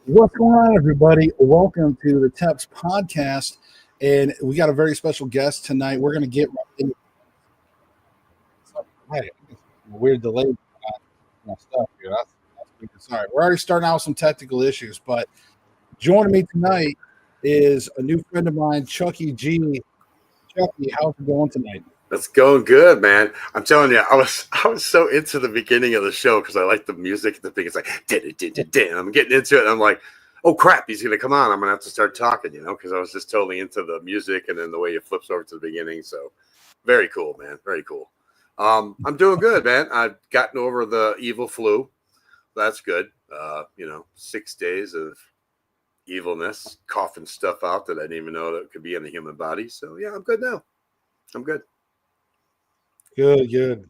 What's going on, everybody? Welcome to the TEPS podcast. And we got a very special guest tonight. We're going to get right into hey, weird delay stuff here. Sorry. We're already starting out with some technical issues, but joining me tonight is a new friend of mine, Chuckie G. Chuckie, how's it going tonight? It's going good, man. I'm telling you, I was so into the beginning of the show because I like the music at the beginning. It's like, and I'm getting into it. And I'm like, oh crap, he's gonna come on. I'm gonna have to start talking, because I was just totally into the music and then the way it flips over to the beginning. So, very cool, man. Very cool. I'm doing good, man. I've gotten over the evil flu. That's good. 6 days of evilness, coughing stuff out that I didn't even know that could be in the human body. So yeah, I'm good now. I'm good. Good.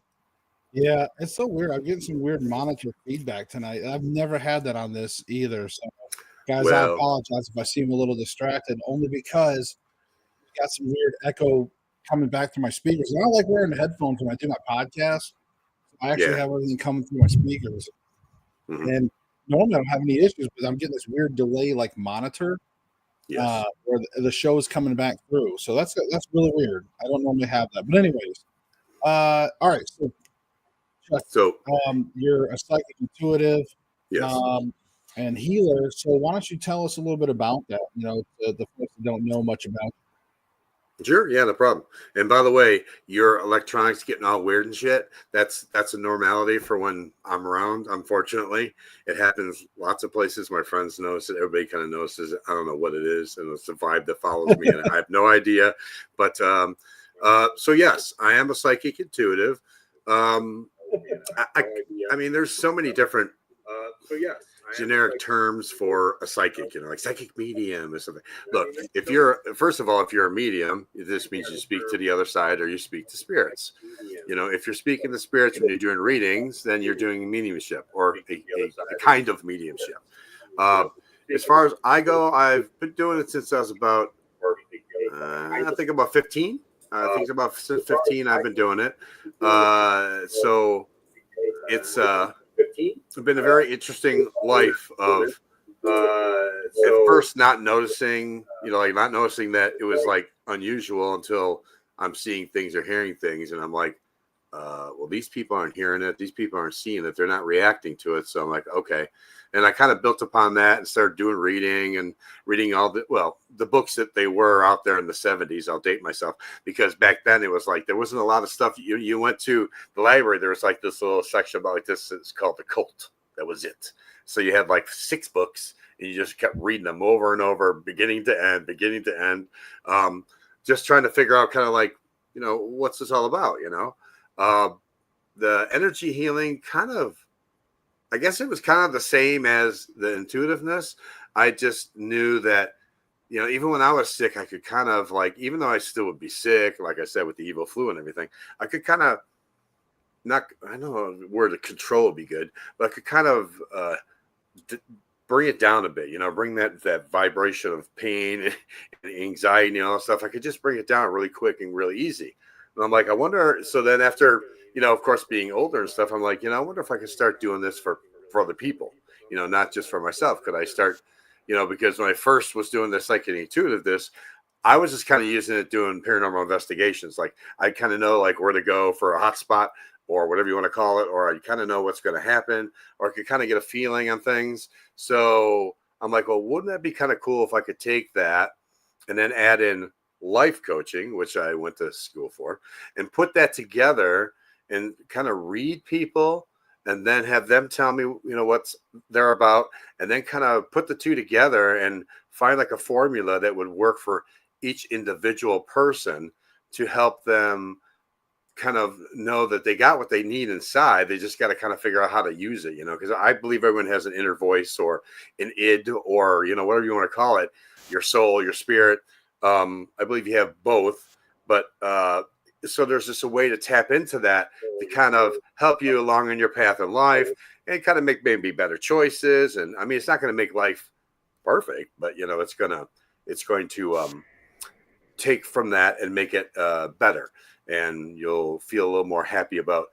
Yeah, it's so weird. I'm getting some weird monitor feedback tonight. I've never had that on this either. So, guys, I apologize if I seem a little distracted, only because I got some weird echo coming back through my speakers. And I don't like wearing headphones when I do my podcast. I actually have everything coming through my speakers. Mm-hmm. And normally I don't have any issues, but I'm getting this weird delay like monitor where the show is coming back through. So that's really weird. I don't normally have that. But anyways, all right. So you're a psychic intuitive and healer. So why don't you tell us a little bit about that? The folks that don't know much about it. Sure, yeah, no problem. And by the way, your electronics getting all weird and shit, that's a normality for when I'm around. Unfortunately, it happens lots of places. My friends notice it. Everybody kind of notices it. I don't know what it is, and it's the vibe that follows me, and I have no idea. But so yes, I am a psychic intuitive. I mean, there's so many different generic terms for a psychic, like psychic medium or something. Look, if you're a medium, this means you speak to the other side or you speak to spirits. If you're speaking to spirits when you're doing readings, then you're doing mediumship or a kind of mediumship. As far as I go, I've been doing it since I was about, I think about 15. I think it's about 15 I've been doing it. So it's been a very interesting life of at first not noticing, not noticing that it was like unusual until I'm seeing things or hearing things. And I'm like, well, these people aren't hearing it. These people aren't seeing it. They're not reacting to it. So I'm like, okay. And I kind of built upon that and started doing reading all the books that they were out there in the 70s. I'll date myself because back then it was like, there wasn't a lot of stuff. You went to the library. There was like this little section about like this. It's called the cult. That was it. So you had like 6 books and you just kept reading them over and over, beginning to end, just trying to figure out kind of like, what's this all about? The energy healing I guess it was kind of the same as the intuitiveness. I just knew that, even when I was sick, I could kind of like, even though I still would be sick, like I said, with the evil flu and everything, I could kind of I know the word control would be good, but I could kind of bring it down a bit, bring that vibration of pain and anxiety and all that stuff. I could just bring it down really quick and really easy. And I'm like, I wonder, so then after, of course, being older and stuff, I'm like, I wonder if I could start doing this for other people, not just for myself. Could I start, because when I first was doing the psychic intuitive, I was just kind of using it doing paranormal investigations. Like I kind of know like where to go for a hot spot or whatever you want to call it, or I kind of know what's going to happen, or I could kind of get a feeling on things. So I'm like, well, wouldn't that be kind of cool if I could take that and then add in life coaching, which I went to school for, and put that together and kind of read people and then have them tell me, what's they're about, and then kind of put the two together and find like a formula that would work for each individual person to help them kind of know that they got what they need inside. They just got to kind of figure out how to use it, because I believe everyone has an inner voice or an id or, whatever you want to call it, your soul, your spirit. I believe you have both, but so there's just a way to tap into that to kind of help you along in your path in life and kind of make maybe better choices. And I mean, it's not going to make life perfect, but it's going to take from that and make it better. And you'll feel a little more happy about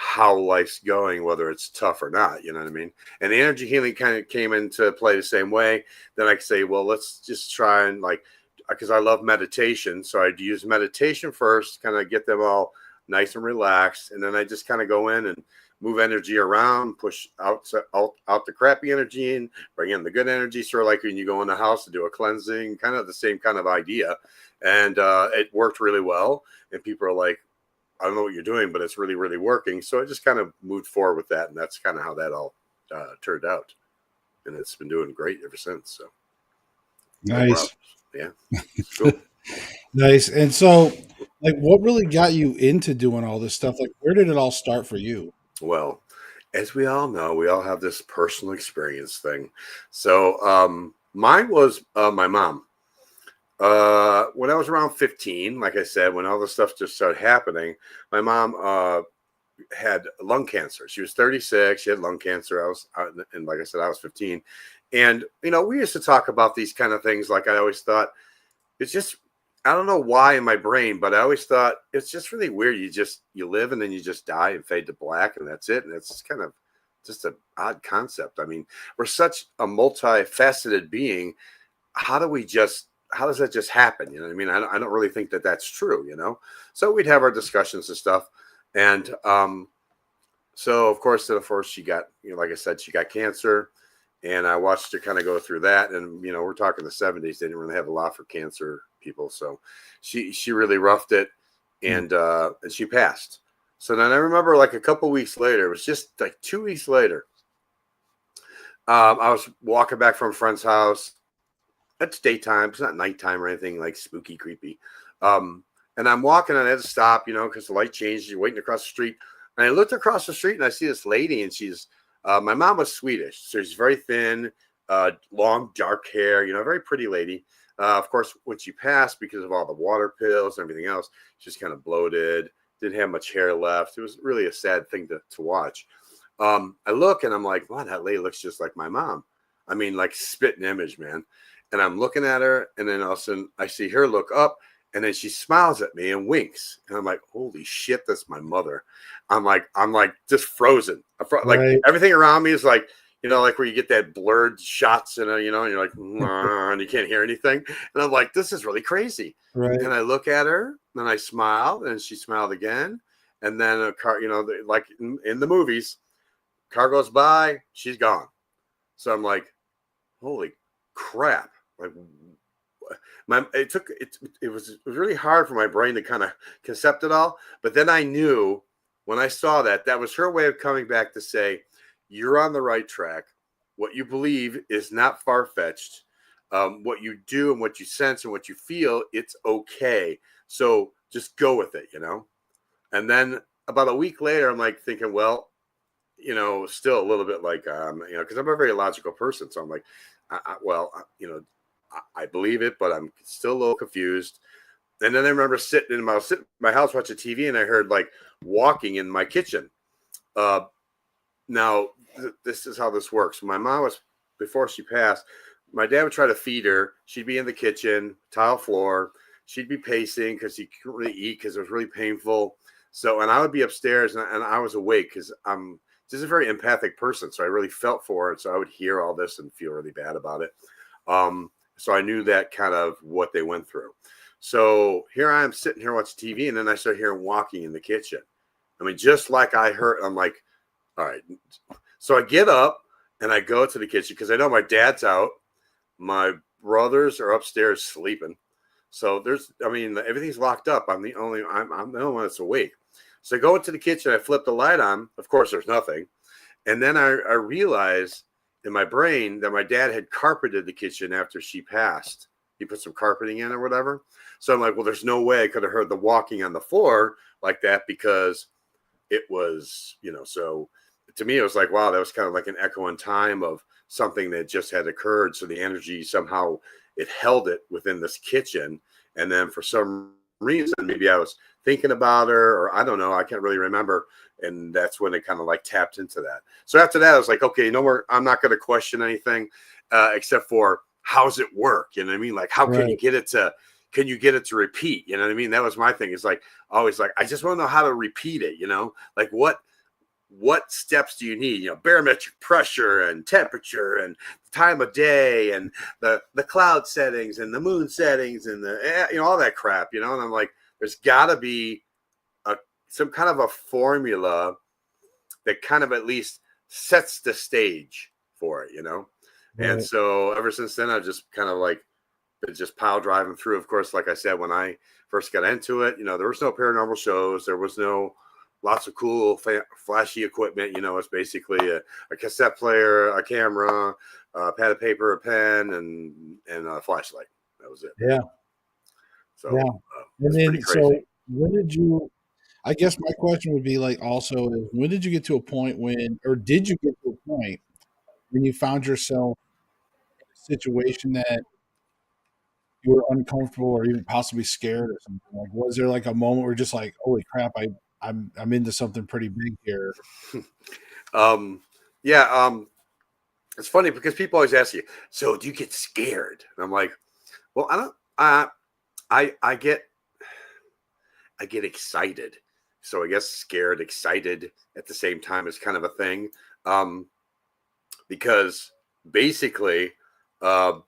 how life's going, whether it's tough or not, you know what I mean? And the energy healing kind of came into play the same way. Then I could say, well, let's just try and like, because I love meditation. So I'd use meditation first, kind of get them all nice and relaxed. And then I just kind of go in and move energy around, push out the crappy energy and bring in the good energy. Sort of like when you go in the house to do a cleansing, kind of the same kind of idea. And it worked really well. And people are like, I don't know what you're doing, but it's really, really working. So I just kind of moved forward with that. And that's kind of how that all turned out. And it's been doing great ever since. So nice. No yeah. Cool. Nice. And so, like, what really got you into doing all this stuff? Like, where did it all start for you? Well, as we all know, we all have this personal experience thing. So mine was my mom. When I was around 15, like I said, when all this stuff just started happening, my mom had lung cancer. She was 36. She had lung cancer. And like I said, I was 15. And, we used to talk about these kind of things. Like I always thought, it's just, I don't know why in my brain, but I always thought it's just really weird. You live and then you just die and fade to black and that's it. And it's kind of just an odd concept. I mean, we're such a multifaceted being. How does that just happen? You know what I mean? I don't really think that that's true, So we'd have our discussions and stuff. And so, of course, she got, like I said, she got cancer. And I watched her kind of go through that. And, we're talking the 70s. They didn't really have a lot for cancer people. So she really roughed it. And she passed. So then I remember like a couple weeks later, it was just like 2 weeks later. I was walking back from a friend's house. It's daytime. It's not nighttime or anything like spooky, creepy. And I'm walking and I had to stop, because the light changed. You're waiting across the street. And I looked across the street and I see this lady and she's, my mom was Swedish. So she's very thin, long, dark hair, very pretty lady. Of course, when she passed, because of all the water pills and everything else, she's kind of bloated, didn't have much hair left. It was really a sad thing to watch. I look and I'm like, wow, that lady looks just like my mom. I mean, like spitting image, man. And I'm looking at her, and then all of a sudden I see her look up, and then she smiles at me and winks. And I'm like, holy shit, that's my mother. I'm like just frozen. Like right. Everything around me is like, like where you get that blurred shots and and you're like, and you can't hear anything. And I'm like, this is really crazy. Right. And I look at her, and I smile, and she smiled again. And then a car, like in the movies, car goes by, she's gone. So I'm like, holy crap. Like it was really hard for my brain to kind of concept it all. But then I knew when I saw that was her way of coming back to say, you're on the right track. What you believe is not far-fetched. What you do and what you sense and what you feel, it's okay. So just go with it, And then about a week later, I'm like thinking, well, still a little bit like, because I'm a very logical person. So I'm like, I believe it, but I'm still a little confused. And then I remember sitting in my house watching TV, and I heard like walking in my kitchen. Now, this is how this works. My mom was, before she passed, my dad would try to feed her. She'd be in the kitchen, tile floor. She'd be pacing because she couldn't really eat because it was really painful. So, and I would be upstairs, and I was awake because I'm just a very empathic person. So I really felt for it. So I would hear all this and feel really bad about it. So I knew that kind of what they went through. So here I am sitting here watching TV, and then I start hearing walking in the kitchen. I mean, just like I heard, I'm like, all right. So I get up and I go to the kitchen because I know my dad's out. My brothers are upstairs sleeping. So everything's locked up. I'm the only one that's awake. So I go into the kitchen, I flip the light on. Of course, there's nothing. And then I realize in my brain that my dad had carpeted the kitchen after she passed. He put some carpeting in or whatever. So I'm like, well, there's no way I could have heard the walking on the floor like that because it was, so to me, it was like, wow, that was kind of like an echo in time of something that just had occurred. So the energy somehow it held it within this kitchen. And then for some reason, maybe I was thinking about her or I don't know. I can't really remember. And that's when it kind of like tapped into that. So after that, I was like, okay, no more. I'm not going to question anything except for how's it work? You know what I mean? Like, how can you get it to repeat? You know what I mean? That was my thing. It's like, always like, I just want to know how to repeat it, like what what steps do you need? You know, barometric pressure and temperature and time of day and the cloud settings and the moon settings and the, you know, all that crap, you know? And I'm like, there's got to be some kind of a formula that kind of at least sets the stage for it, you know? Right. And so ever since then, I've just kind of like been just pile driving through. Of course, like I said, when I first got into it, you know, there was no paranormal shows. There was no lots of cool, flashy equipment. You know, it's basically a cassette player, a camera, a pad of paper, a pen, and a flashlight. That was it. Yeah. So, yeah. And then, so when did you, I guess my question would be like also is when did you get to a point when, or did you get to a point when you found yourself in a situation that you were uncomfortable or even possibly scared or something? Like, was there like a moment where just like, holy crap, I'm into something pretty big here? It's funny because people always ask you, so do you get scared? And I'm like, well, I don't, I get excited. So I guess scared, excited at the same time is kind of a thing. Because basically, I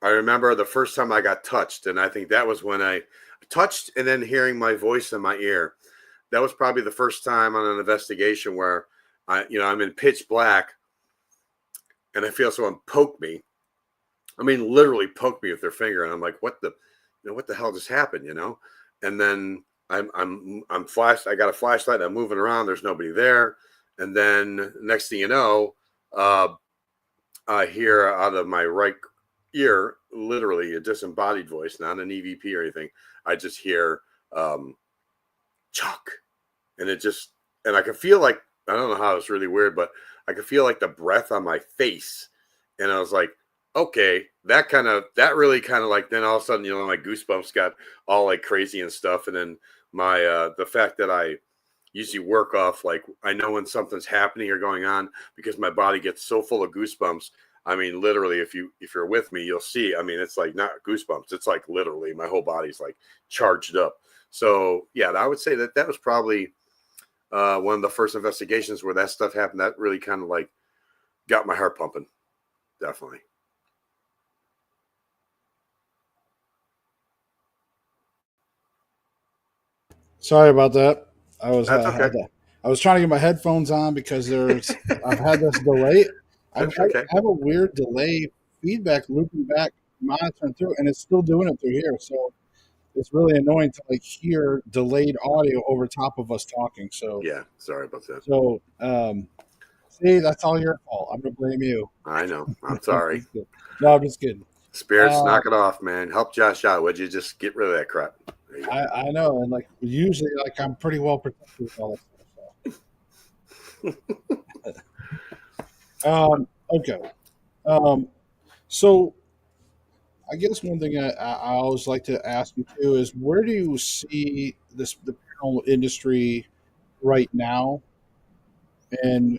remember the first time I got touched, and I think that was when I touched and then hearing my voice in my ear. That was probably the first time on an investigation where I'm in pitch black and I feel someone poke me. I mean, literally poke me with their finger. And I'm like, what the hell just happened? You know? And then I'm flashed. I got a flashlight. I'm moving around. There's nobody there. And then next thing you know, I hear out of my right ear, literally a disembodied voice, not an EVP or anything. I just hear Chuck, and I can feel like, I don't know how, it's really weird, but I could feel like the breath on my face, and I was like, okay, that really kind of like, then all of a sudden, you know, my goosebumps got all like crazy and stuff, and then my the fact that I usually work off, like, I know when something's happening or going on because my body gets so full of goosebumps. I mean, literally, if you're with me, you'll see. I mean, it's like not goosebumps. It's like literally my whole body's like charged up. So yeah, I would say that was probably one of the first investigations where that stuff happened. That really kind of like got my heart pumping. Definitely. Sorry about that. That's okay. I was trying to get my headphones on because I've had this delay. I have a weird delay feedback looping back, monitoring through, and it's still doing it through here. So it's really annoying to like hear delayed audio over top of us talking. So yeah, sorry about that. So see, that's all your fault. I'm gonna blame you. I know. I'm sorry. No, I'm just kidding. Spirits, knock it off, man. Help Josh out. Would you just get rid of that crap? I know, and like usually, like I'm pretty well protected with all that stuff. So. Okay. So I guess one thing I always like to ask you too is where do you see the paranormal industry right now, and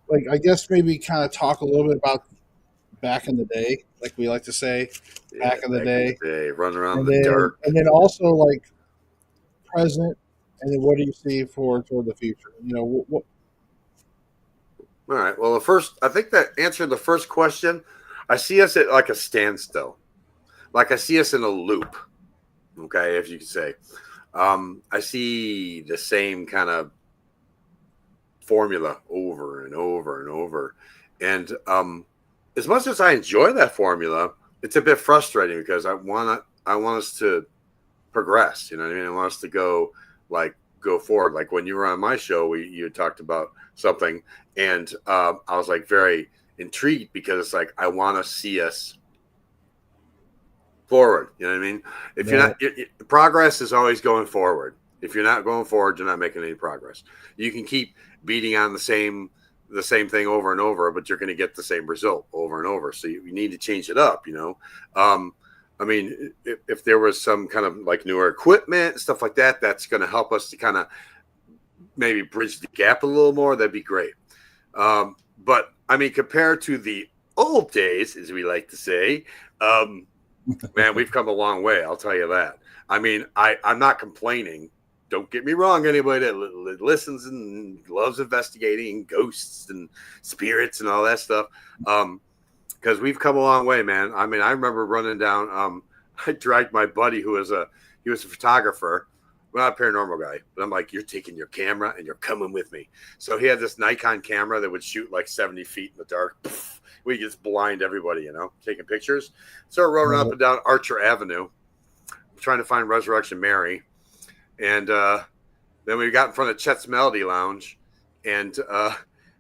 like I guess maybe kind of talk a little bit about back in the day, like we like to say, back in the day, run around in the dark, and then also like present, and then what do you see toward the future? You know, what? All right. Well, I think that answered the first question. I see us at like a standstill, like I see us in a loop. Okay, if you could say, I see the same kind of formula over and over and over, and as much as I enjoy that formula, it's a bit frustrating because I want us to progress. You know what I mean? I want us to go forward. Like when you were on my show, you talked about something, and I was like very intrigued because it's like I want to see us forward. You know what I mean? If you're not, progress is always going forward. If you're not going forward, you're not making any progress. You can keep beating on the same thing over and over, but you're going to get the same result over and over. So you need to change it up. You know, I mean, if there was some kind of like newer equipment, stuff like that, that's going to help us to kind of maybe bridge the gap a little more, that'd be great. But I mean, compared to the old days, as we like to say, man, we've come a long way. I'll tell you that. I mean, I'm not complaining don't get me wrong, anybody that listens and loves investigating ghosts and spirits and all that stuff, because we've come a long way, man. I mean, I remember running down. I dragged my buddy who was a photographer. Well, not a paranormal guy, but I'm like, you're taking your camera and you're coming with me. So he had this Nikon camera that would shoot like 70 feet in the dark. We just blind everybody, taking pictures. So we're rolling up and down Archer Avenue, trying to find Resurrection Mary. And then we got in front of Chet's Melody Lounge, and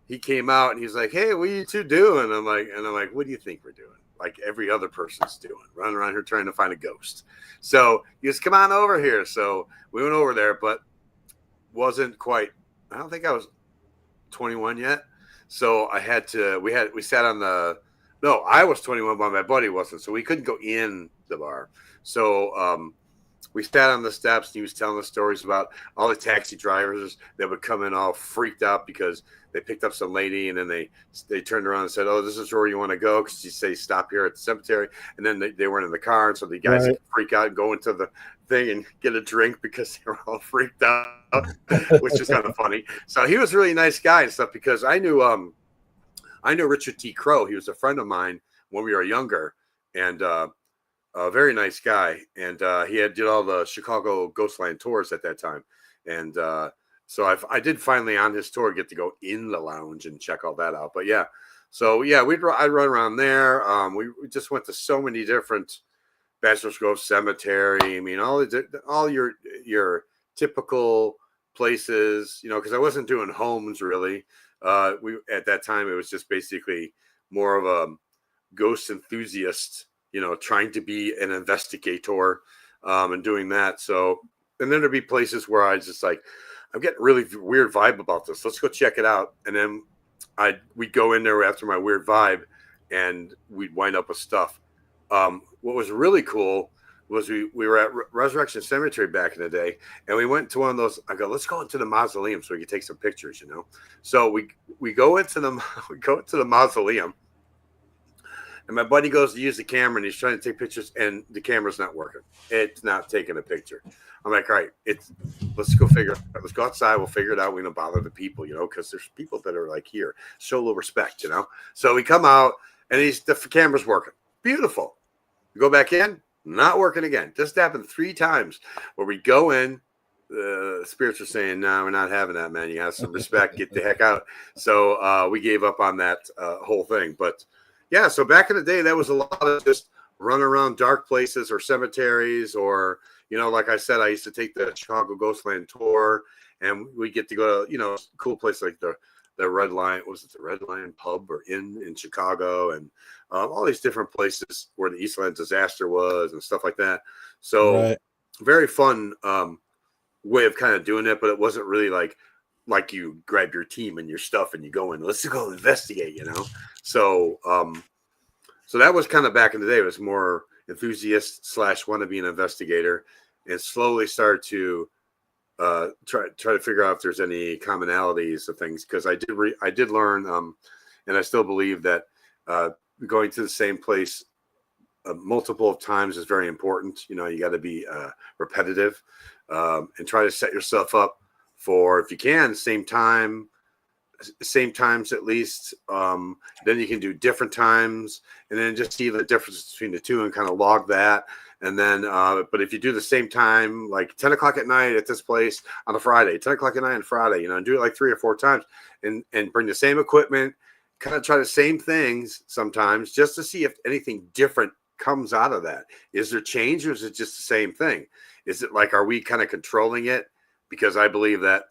he came out and he's like, hey, what are you two doing? I'm like, what do you think we're doing? Like every other person's doing, running around here trying to find a ghost. So he goes, come on over here. So we went over there, but wasn't quite, I don't think I was 21 yet. So I had to, we sat on no, I was 21, but my buddy wasn't. So we couldn't go in the bar. So we sat on the steps and he was telling us stories about all the taxi drivers that would come in all freaked out because they picked up some lady and then they turned around and said, oh, this is where you want to go. Because you say stop here at the cemetery. And then they weren't in the car. And so the guys freak out and go into the thing and get a drink because they were all freaked out, which is kind of funny. So he was a really nice guy and stuff because I knew Richard T. Crow. He was a friend of mine when we were younger. And a very nice guy, and he did all the Chicago Ghostland tours at that time, and so I did finally on his tour get to go in the lounge and check all that out. But yeah, so yeah, I'd run around there. We just went to so many different Bachelor's Grove Cemetery. I mean, all your typical places, because I wasn't doing homes really. We at that time it was just basically more of a ghost enthusiast. Trying to be an investigator and doing that. So, and then there'd be places where I just like, I'm getting really weird vibe about this. Let's go check it out. And then we'd go in there after my weird vibe and we'd wind up with stuff. What was really cool was we were at Resurrection Cemetery back in the day and we went to one of those, I go, let's go into the mausoleum so we can take some pictures, So we go into the mausoleum. And my buddy goes to use the camera and he's trying to take pictures and the camera's not working. It's not taking a picture. I'm like, all right, let's go let's go outside. We'll figure it out. We don't bother the people, because there's people that are like here. Show a little respect, So we come out and the camera's working. Beautiful. We go back in, not working again. This happened 3 times where we go in. The spirits are saying, no, we're not having that, man. You have some respect. Get the heck out. So we gave up on that whole thing. But yeah, so back in the day, that was a lot of just run around dark places or cemeteries or, like I said, I used to take the Chicago Ghostland tour and we get to go to, cool place like the Red Lion, was it the Red Lion Pub or Inn in Chicago and all these different places where the Eastland disaster was and stuff like that. So very fun way of kind of doing it, but it wasn't really like you grab your team and your stuff and you go in, let's go investigate, So, so that was kind of back in the day. It was more enthusiast / want to be an investigator, and slowly started to try to figure out if there's any commonalities of things. Because I did learn, and I still believe that going to the same place multiple times is very important. You got to be repetitive and try to set yourself up for, if you can, same times at least. Then you can do different times and then just see the difference between the two and kind of log that. And then, but if you do the same time, like 10 o'clock at night at this place on a Friday, 10 o'clock at night on Friday, and do it like 3 or 4 times and bring the same equipment, kind of try the same things sometimes just to see if anything different comes out of that. Is there change or is it just the same thing? Is it like, are we kind of controlling it? Because I believe that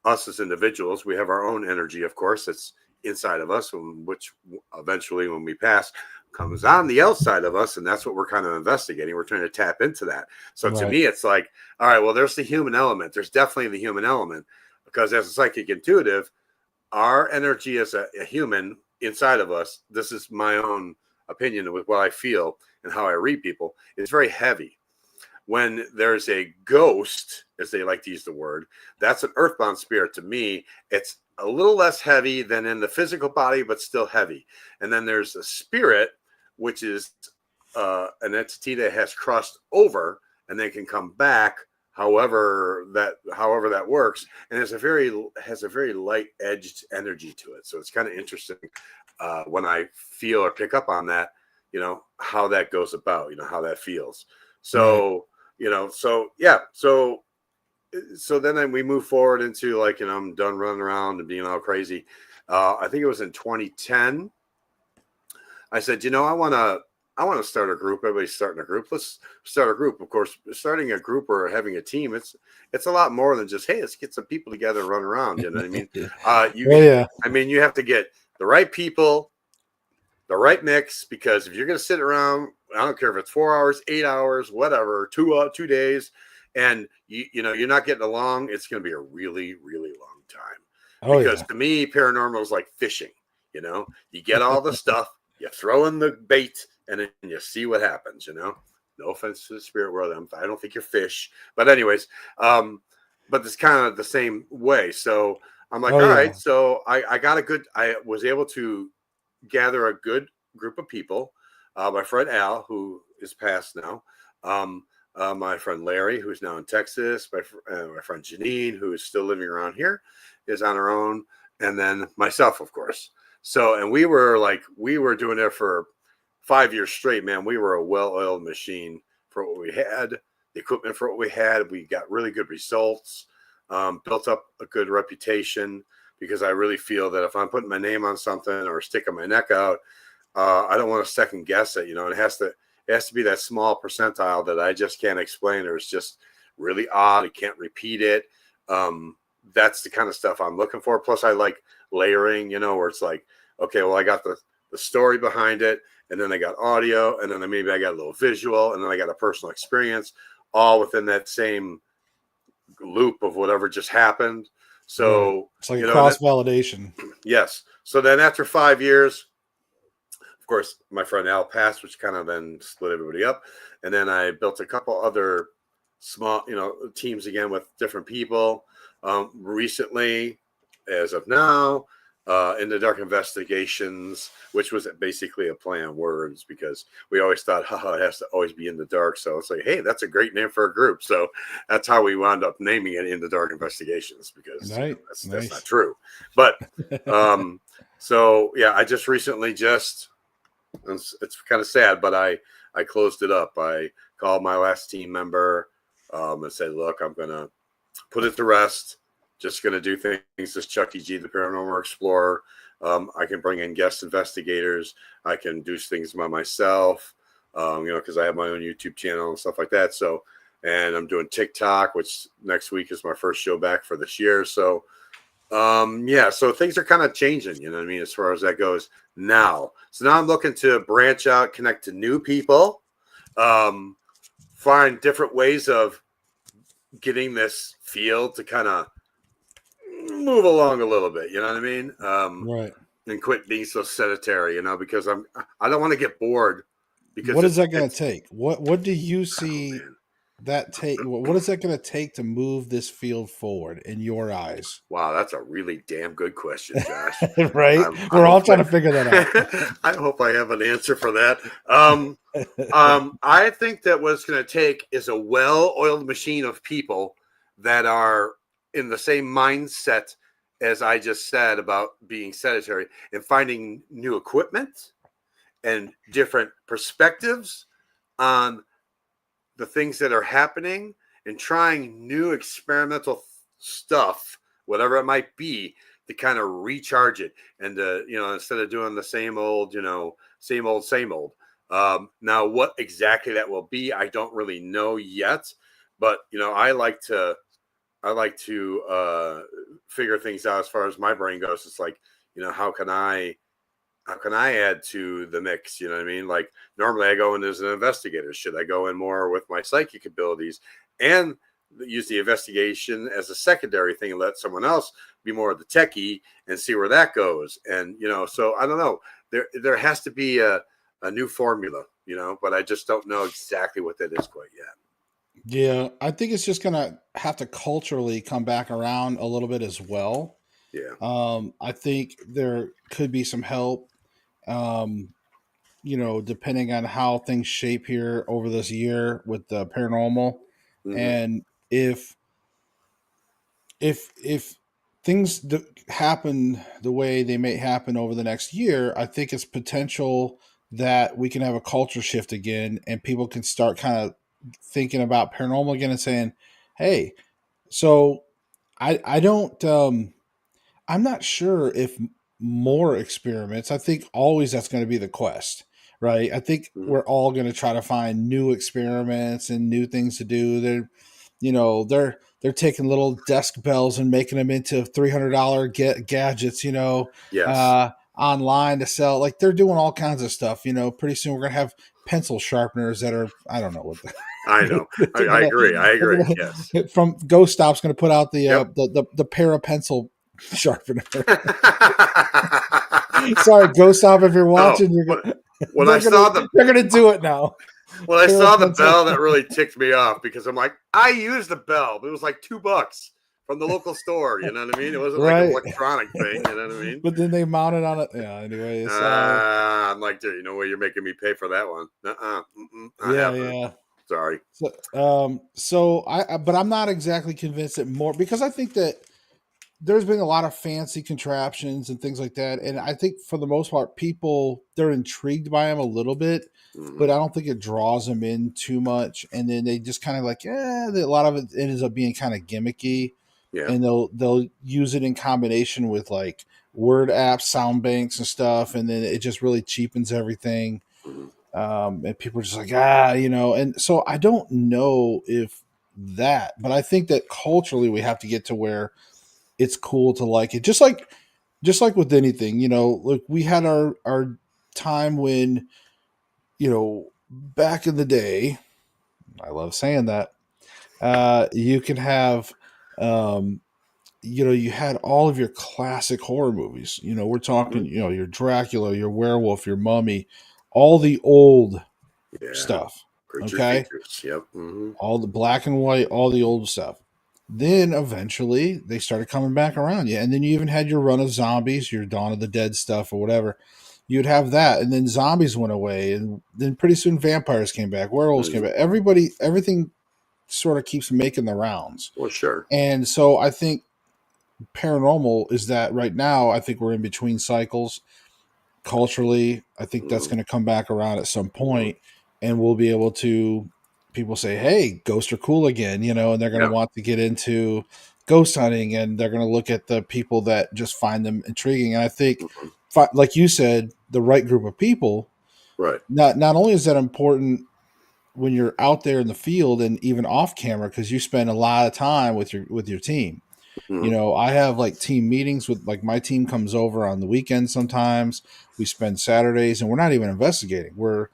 us as individuals, we have our own energy, of course, that's inside of us, which eventually when we pass comes on the outside of us. And that's what we're kind of investigating. We're trying to tap into that. So to me, it's like, all right, well, there's the human element. There's definitely the human element because as a psychic intuitive, our energy as a human inside of us, this is my own opinion with what I feel and how I read people, it's very heavy. When there's a ghost, as they like to use the word, that's an earthbound spirit. To me, it's a little less heavy than in the physical body, but still heavy. And then there's a spirit, which is an entity that has crossed over and they can come back however that works, and has a very light edged energy to it. So it's kind of interesting when I feel or pick up on that, how that goes about, how that feels. So, right. So then we move forward into like, I'm done running around and being all crazy. I think it was in 2010. I said, I want to start a group. Everybody's starting a group. Let's start a group. Of course, starting a group or having a team, it's a lot more than just, hey, let's get some people together and run around. You know what I mean? I mean, you have to get the right people, the right mix, because if you're going to sit around, I don't care if it's 4 hours, 8 hours, whatever, 2 days, and you're not getting along, it's going to be a really, really long time. Because to me, paranormal is like fishing. You get all the stuff, you throw in the bait, and then you see what happens. No offense to the spirit world, I don't think you're fish, but anyways, but it's kind of the same way. So I'm like, all right, so I was able to gather a good group of people. My friend Al, who is passed now, my friend Larry, who's now in Texas, my friend Janine, who is still living around here, is on her own, and then myself, of course. So, and we were doing it for 5 years straight, man. We were a well-oiled machine for what we had, the equipment for what we had. We got really good results, built up a good reputation, because I really feel that if I'm putting my name on something or sticking my neck out, I don't want to second guess it. It has to be that small percentile that I just can't explain, or it's just really odd. I can't repeat it. That's the kind of stuff I'm looking for. Plus, I like layering, where it's like, okay, well, I got the story behind it, and then I got audio, and then maybe I got a little visual, and then I got a personal experience, all within that same loop of whatever just happened. So right. It's like a cross validation. Yes. So then after 5 years, of course, my friend Al passed, which kind of then split everybody up. And then I built a couple other small, teams again with different people. Recently, as of now, In the Dark Investigations, which was basically a play on words, because we always thought, it has to always be in the dark. So it's like, hey, that's a great name for a group. So that's how we wound up naming it In the Dark Investigations, because that's not true. But so yeah, I just recently it's kind of sad, but I closed it up. I called my last team member and said, look, I'm going to put it to rest. Just going to do things as Chuckie G, the Paranormal Explorer. I can bring in guest investigators. I can do things by myself, because I have my own YouTube channel and stuff like that. So, and I'm doing TikTok, which next week is my first show back for this year. So, so things are kind of changing, what I mean, as far as that goes now. So now I'm looking to branch out, connect to new people, find different ways of getting this field to kind of move along a little bit, you know what I mean? Right. And quit being so sedentary, because I don't want to get bored. Because what is that going to take? What do you see that take? What is that going to take to move this field forward in your eyes? Wow, that's a really damn good question, Josh. Right? We're all trying to figure that out. I hope I have an answer for that. I think that what it's going to take is a well-oiled machine of people that are in the same mindset as I just said about being sedentary, and finding new equipment and different perspectives on the things that are happening, and trying new experimental stuff, whatever it might be, to kind of recharge it. And, instead of doing the same old, same old. Now, what exactly that will be, I don't really know yet. But, I like to figure things out as far as my brain goes. It's like, how can I add to the mix? You know what I mean? Like, normally I go in as an investigator. Should I go in more with my psychic abilities and use the investigation as a secondary thing, and let someone else be more of the techie and see where that goes? And, so I don't know. There has to be a new formula, but I just don't know exactly what that is quite yet. Yeah, I think it's just gonna have to culturally come back around a little bit as well. Yeah. I think there could be some help, depending on how things shape here over this year with the paranormal. Mm-hmm. And if things happen the way they may happen over the next year, I think it's potential that we can have a culture shift again, and people can start kind of thinking about paranormal again and saying, "Hey, so I don't I'm not sure if more experiments. I think always that's going to be the quest, right? I think Mhm. we're all going to try to find new experiments and new things to do. They're taking little desk bells and making them into $300 gadgets, Yes, online to sell. Like they're doing all kinds of stuff. Pretty soon we're going to have pencil sharpeners that are I don't know what I know. they're I gonna, agree. I they're agree. Yes. gonna from Ghost Stop's going to put out Yep. the pair of pencil sharpener. Sorry, Ghost Stop, if you're No, watching, when I saw the they're gonna do it now. when I Pair of saw the pencil. bell, that really ticked me off because I'm like, I used the bell, but it was like $2 from the local store. You know what I mean? It wasn't like an Right. electronic thing. You know what I mean? But then they mounted on it. Yeah. Anyways. I'm like, dude, you know what? You're making me pay for that one. Not Yeah. happening. Yeah. Sorry. So but I'm not exactly convinced that more because I think that there's been a lot of fancy contraptions and things like that, and I think for the most part, people they're intrigued by them a little bit, Hmm. but I don't think it draws them in too much. And then they just kind of like, a lot of it ends up being kind of gimmicky, Yeah. and they'll use it in combination with like word apps, sound banks, and stuff, and then it just really cheapens everything. Hmm. And people are just like, and so I don't know if that, but I think that culturally we have to get to where it's cool to like it. Just like with anything, like we had our time when, back in the day, I love saying that, you can have, you had all of your classic horror movies. We're Hmm. talking, your Dracula, your werewolf, your mummy, all the old Yeah. stuff. Creature Okay. features. Yep. Hmm. All the black and white, all the old stuff. Then eventually they started coming back around. Yeah. And then you even had your run of zombies, your Dawn of the Dead stuff or whatever. You'd have that. And then zombies went away. And then pretty soon vampires came back, werewolves came Hmm. back. Everything sort of keeps making the rounds. Well, sure. And so I think paranormal is that right now, I think we're in between cycles culturally. I think that's Hmm. going to come back around at some Hmm. point, and we'll be able to people say, "Hey, ghosts are cool again," and they're going to Yeah. want to get into ghost hunting, and they're going to look at the people that just find them intriguing. And I think, Hmm. like you said, the right group of people. Right. Not only is that important when you're out there in the field and even off camera because you spend a lot of time with your team. Hmm. I have like team meetings with like my team comes over on the weekends sometimes. We spend Saturdays and we're not even investigating. We're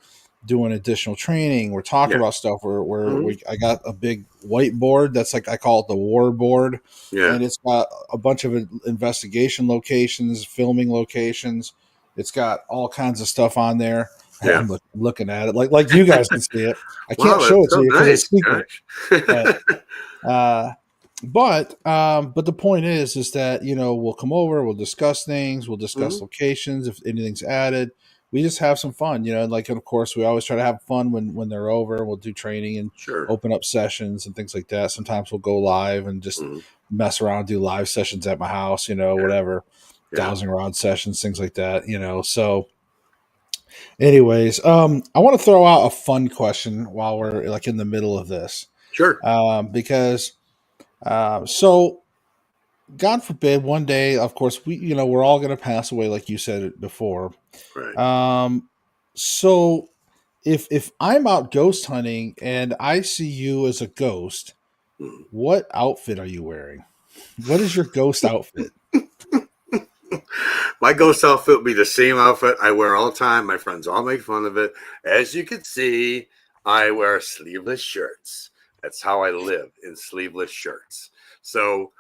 doing additional training. We're talking Yeah. about stuff where Hmm. I got a big whiteboard that's like I call it the war board. Yeah. And it's got a bunch of investigation locations, filming locations. It's got all kinds of stuff on there. Yeah. I'm looking at it like you guys can see it. I Wow, can't show that's it to so you because nice. it's secret, but Gosh. uh, but the point is that we'll come over, we'll discuss things, we'll discuss Hmm. locations if anything's added. We just have some fun, like and of course we always try to have fun when they're over. We'll do training and Sure. open up sessions and things like that. Sometimes we'll go live and just Hmm. mess around, do live sessions at my house, Yeah. whatever, Yeah. dowsing rod sessions, things like that, So anyways, I want to throw out a fun question while we're like in the middle of this. Sure. Because so God forbid one day, of course, we're all going to pass away, like you said it before. Right. Um, so if I'm out ghost hunting and I see you as a ghost, Mhm. what outfit are you wearing? What is your ghost outfit? My ghost outfit will be the same outfit I wear all the time. My friends all make fun of it. As you can see, I wear sleeveless shirts. That's how I live, in sleeveless shirts. So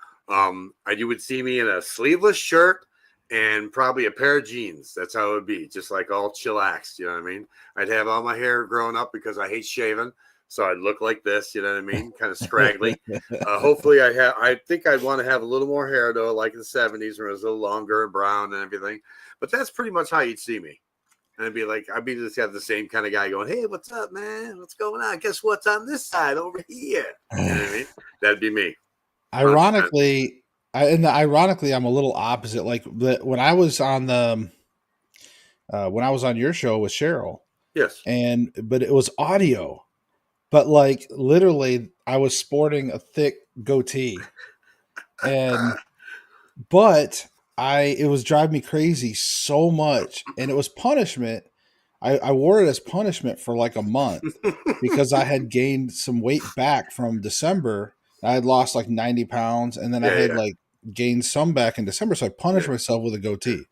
you would see me in a sleeveless shirt and probably a pair of jeans. That's how it would be, just like all chillaxed. You know what I mean? I'd have all my hair grown up because I hate shaving. So I'd look like this, you know what I mean? Kind of scraggly. Hopefully, I think I'd want to have a little more hair though, like in the '70s, where it was a little longer and brown and everything. But that's pretty much how you'd see me. And I'd be just have the same kind of guy going, "Hey, what's up, man? What's going on? Guess what's on this side over here?" You know what I mean? That'd be me. 100%. Ironically, I'm a little opposite. Like when I was on when I was on your show with Cheryl, Yes. but it was audio, but like literally, I was sporting a thick goatee, but it was driving me crazy so much, and it was punishment. I wore it as punishment for like a month because I had gained some weight back from December. I had lost like 90 pounds, and then I had like gained some back in December. So I punished myself with a goatee.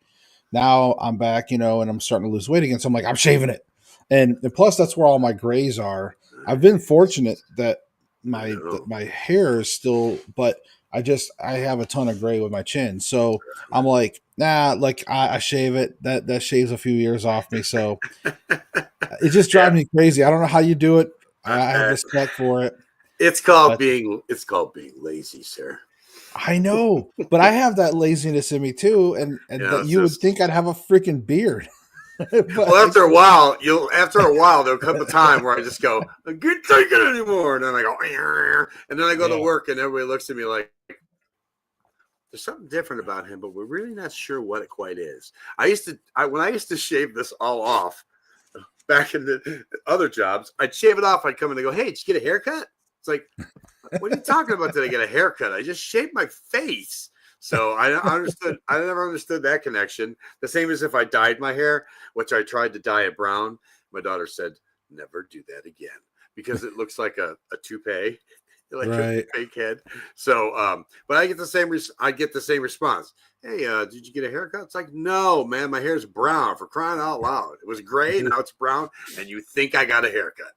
Now I'm back, and I'm starting to lose weight again. So I'm like, I'm shaving it. And plus, that's where all my grays are. I've been fortunate that my hair is still, but I have a ton of gray with my chin. So I'm like, nah, like I shave it. That shaves a few years off me. So it just drives me crazy. I don't know how you do it. I have respect for it. It's called being lazy, sir. I know, but I have that laziness in me too, and that you would think I'd have a freaking beard. Well, after a while, there'll come a time where I just go, I can't take it anymore, and then I go, and then I go to work, and everybody looks at me like, there's something different about him, but we're really not sure what it quite is. When I used to shave this all off back in the other jobs, I'd shave it off. I'd come in and go, "Hey, did you get a haircut?" It's like, what are you talking about? Did I get a haircut? I just shaved my face. So I never understood that connection. The same as if I dyed my hair, which I tried to dye it brown. My daughter said, never do that again because it looks like a toupee, like a fake head. So, but I get the same response. Hey, did you get a haircut? It's like, no, man, my hair's brown, for crying out loud. It was gray, now it's brown, and you think I got a haircut.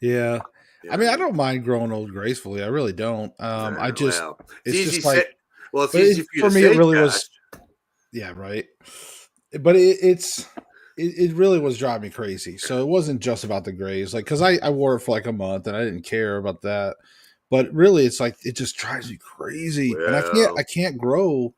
Yeah. I mean, I don't mind growing old gracefully. I really don't. It's just like, it's easy for me. Say, it really Josh. was. Yeah, right. But it really was driving me crazy. So it wasn't just about the grays, like because I wore it for like a month and I didn't care about that. But really, it's like it just drives me crazy, and I can't grow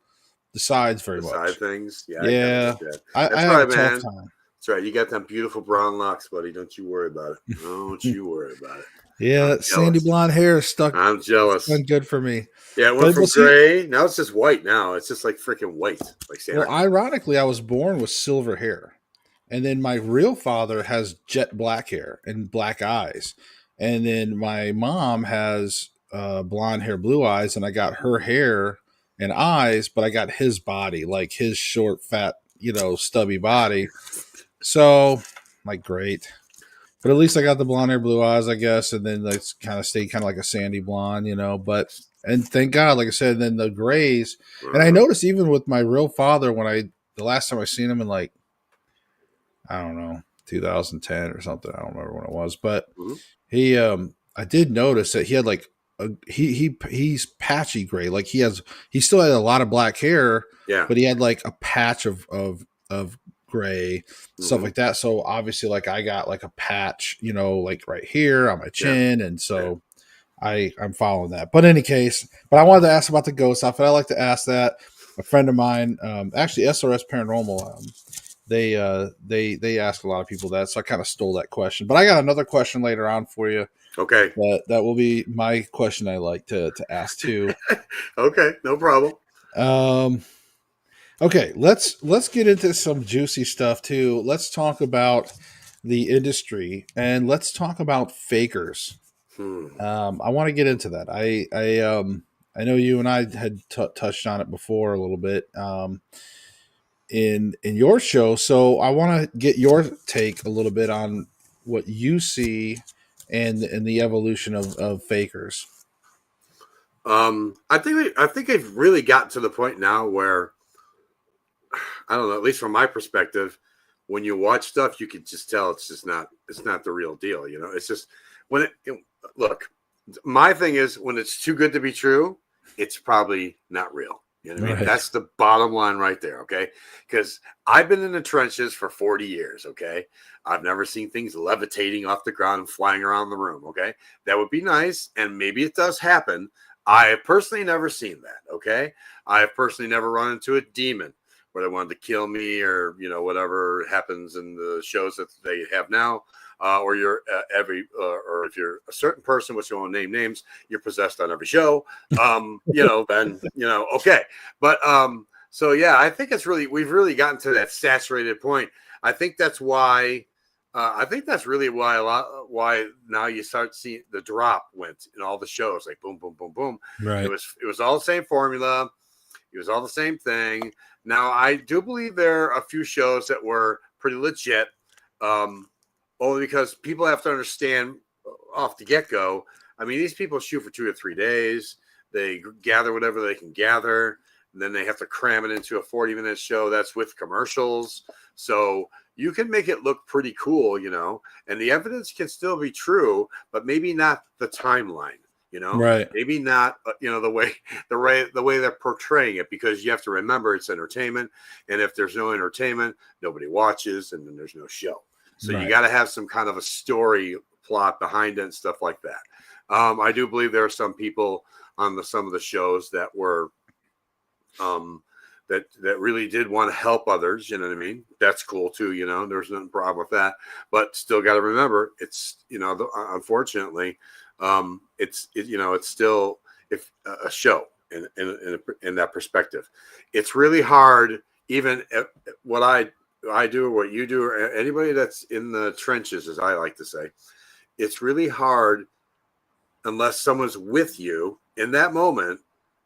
the sides very much. Side things, yeah. I have a tough time. That's right. You got them beautiful brown locks, buddy. Don't you worry about it. Don't you worry about it. Yeah, sandy blonde hair stuck. I'm jealous. It's been good for me. Yeah, it went from gray. Now it's just white. Now it's just like freaking white. Like Santa. Well, ironically, I was born with silver hair, and then my real father has jet black hair and black eyes, and then my mom has blonde hair, blue eyes, and I got her hair and eyes, but I got his body, like his short, fat, stubby body. So, like, great. But at least I got the blonde hair, blue eyes, I guess, and then it's kind of stayed kind of like a sandy blonde, But and thank God, like I said, then the grays. And I noticed even with my real father, the last time I seen him in like, I don't know, 2010 or something, I don't remember when it was, but he, I did notice that he had like he's patchy gray, like he still had a lot of black hair, but he had like a patch of gray, stuff like that. So obviously, like I got like a patch, like right here on my chin, and so I'm following that. But in any case, I wanted to ask about the ghost outfit. I like to ask that. A friend of mine, actually SRS Paranormal, they ask a lot of people that, so I kind of stole that question. But I got another question later on for you. Okay, that will be my question. I like to ask too. Okay, no problem. Okay, let's get into some juicy stuff too. Let's talk about the industry and let's talk about fakers. I want to get into that. I know you and I had touched on it before a little bit in your show, so I want to get your take a little bit on what you see and the evolution of fakers. I think they've really gotten to the point now where, I don't know, at least from my perspective, when you watch stuff, you can just tell it's not the real deal. It's just look, my thing is when it's too good to be true, it's probably not real. You know what I mean? That's the bottom line right there. Okay. Because I've been in the trenches for 40 years. Okay. I've never seen things levitating off the ground and flying around the room. Okay. That would be nice. And maybe it does happen. I have personally never seen that. Okay. I have personally never run into a demon where they wanted to kill me, or whatever happens in the shows that they have now. Or you're or if you're a certain person, which you won't name names, you're possessed on every show. Then okay. But so yeah, I think we've really gotten to that saturated point. I think that's why. I think that's really why now you start seeing the drop went in all the shows, like boom, boom, boom, boom. Right. It was all the same formula. It was all the same thing. Now I do believe there are a few shows that were pretty legit. Only because people have to understand off the get-go. I mean, these people shoot for 2 or 3 days. They gather whatever they can gather, and then they have to cram it into a 40-minute show. That's with commercials. So you can make it look pretty cool, and the evidence can still be true, but maybe not the timeline, right? Maybe not, the way they're portraying it, because you have to remember it's entertainment. And if there's no entertainment, nobody watches, and then there's no show. So you got to have some kind of a story plot behind it and stuff like that. I do believe there are some people on some of the shows that were that really did want to help others. You know what I mean? That's cool too. There's nothing problem with that. But still got to remember, it's unfortunately, it's still a show in that perspective. It's really hard. Even what I do, or what you do, or anybody that's in the trenches, as I like to say, it's really hard unless someone's with you in that moment.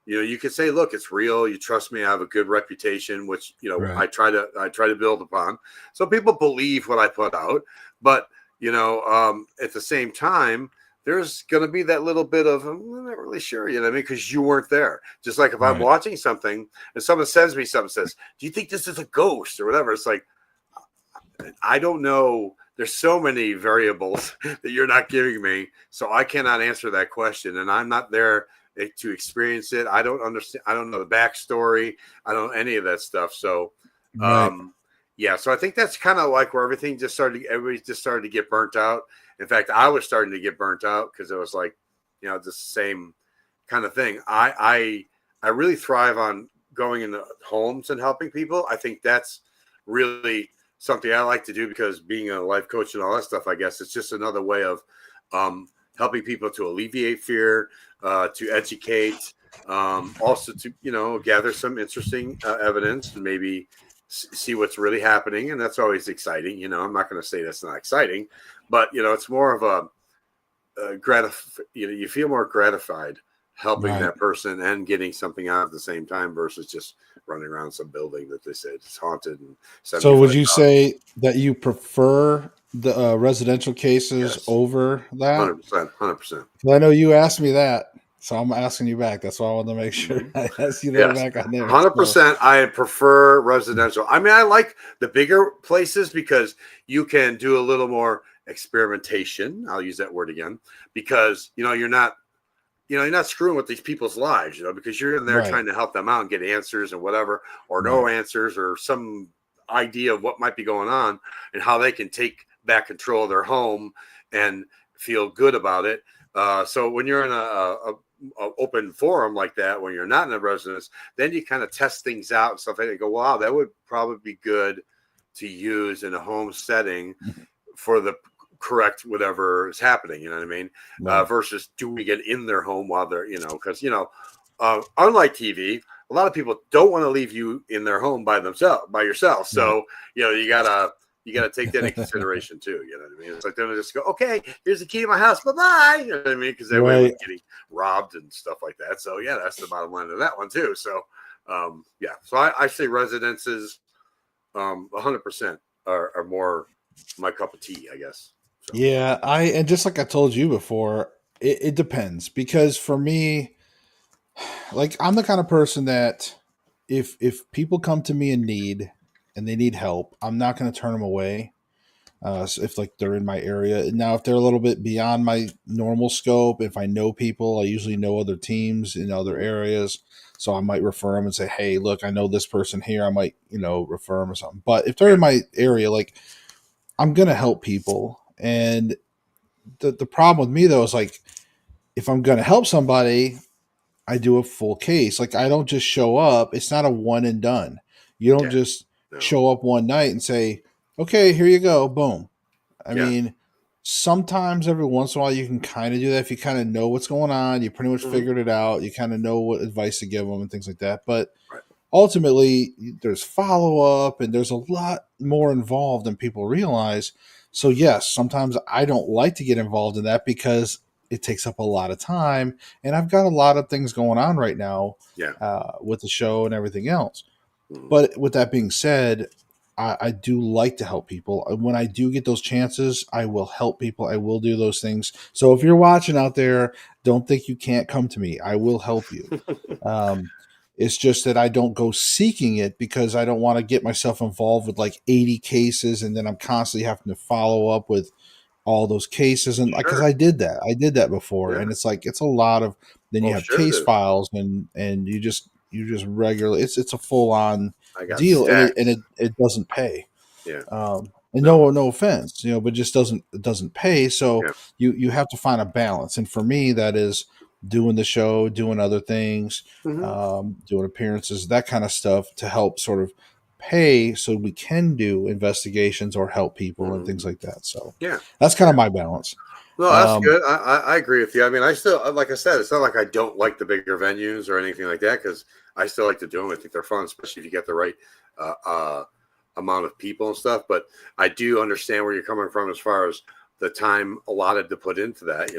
You can say, look, it's real. You trust me. I have a good reputation, which, right. I try to build upon. So people believe what I put out, but, at the same time, there's going to be that little bit of, I'm not really sure, because you weren't there. Just like if I'm watching something and someone sends me something, says, do you think this is a ghost or whatever? It's like, I don't know. There's so many variables that you're not giving me. So I cannot answer that question. And I'm not there to experience it. I don't understand. I don't know the backstory. I don't know any of that stuff. So, yeah. So I think that's kind of like where everybody just started to get burnt out. In fact, I was starting to get burnt out because it was like, just the same kind of thing. I really thrive on going into homes and helping people. I think that's really something I like to do, because being a life coach and all that stuff, I guess it's just another way of helping people to alleviate fear, to educate, also to, gather some interesting evidence and maybe see what's really happening. And that's always exciting. I'm not going to say that's not exciting, but, it's more of you feel more gratified helping that person and getting something out at the same time versus just running around some building that they say it's haunted. And so would you say that you prefer the residential cases over that? 100%. Well, I know you asked me that, so I'm asking you back. That's why I wanted to make sure I asked you that back on there. 100%. I prefer residential. I mean, I like the bigger places because you can do a little more experimentation. I'll use that word again, because you're not screwing with these people's lives, because you're in there trying to help them out and get answers and whatever, or no answers, or some idea of what might be going on and how they can take back control of their home and feel good about it. So when you're in a open forum like that, when you're not in a residence, then you kind of test things out and stuff like that. You go, wow, that would probably be good to use in a home setting for the correct whatever is happening, you know what I mean? Versus doing it in their home while they're, because unlike TV, a lot of people don't want to leave you in their home by yourself. So you gotta take that into consideration too. You know what I mean? It's like they'll just go, okay, here's the key to my house, bye bye. You know what I mean? Because they're getting robbed and stuff like that. So yeah, that's the bottom line of that one too. So so I say residences 100% are more my cup of tea, I guess. So. Yeah, and just like I told you before, it depends, because for me, like, I'm the kind of person that if people come to me in need and they need help, I'm not going to turn them away. So if like they're in my area. Now, if they're a little bit beyond my normal scope, if I know people, I usually know other teams in other areas, so I might refer them and say, hey, look, I know this person here. I might refer them or something. But if they're in my area, like, I'm going to help people. And the problem with me though is, like, if I'm going to help somebody, I do a full case. Like, I don't just show up. It's not a one and done. You don't Yeah. just No. show up one night and say, okay, here you go, boom. I Yeah. mean, sometimes every once in a while you can kind of do that if you kind of know what's going on. You pretty much Hmm. figured it out. You kind of know what advice to give them and things like that. But Right. ultimately, there's follow up and there's a lot more involved than people realize. So, yes, sometimes I don't like to get involved in that because it takes up a lot of time. And I've got a lot of things going on right now Yeah. with the show and everything else. Hmm. But with that being said, I do like to help people. When I do get those chances, I will help people. I will do those things. So if you're watching out there, don't think you can't come to me. I will help you. Um, it's just that I don't go seeking it because I don't want to get myself involved with like 80 cases and then I'm constantly having to follow up with all those cases. And because Sure. I did that before, Yeah. and it's like it's a lot of, then you Well, have sure it case is. files and you just regularly, it's a full on I got deal, and stacks. it doesn't pay. Yeah. And No. no offense, but it just doesn't pay. So Yeah. you have to find a balance, and for me, that is doing the show, doing other things, Hmm. doing appearances, that kind of stuff to help sort of pay so we can do investigations or help people and things Hmm. like that. So Yeah. that's kind of my balance. No, that's Um, good. I agree with you. I mean, I still, like I said, it's not like I don't like the bigger venues or anything like that because I still like to do them. I think they're fun, especially if you get the right uh, uh, amount of people and stuff. But I do understand where you're coming from as far as the time allotted to put into that,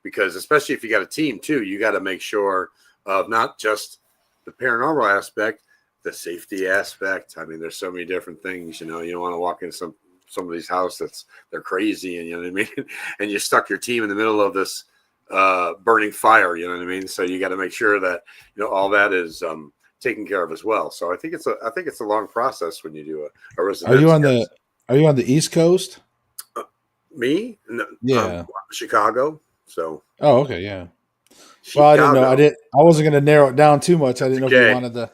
because especially if you got a team too, you got to make sure of not just the paranormal aspect, the safety aspect. I mean, there's so many different things, you don't want to walk into somebody's house they're crazy, and you know what I mean, and you stuck your team in the middle of this burning fire, you know what I mean. So you got to make sure that all that is taken care of as well. So I think it's a long process when you do a are you residence. on the East Coast? Uh, Me, no, Yeah. Chicago. So Oh, okay, yeah. Well, I didn't know. Chicago. I wasn't going to narrow it down too much. I didn't know if you Okay, wanted to.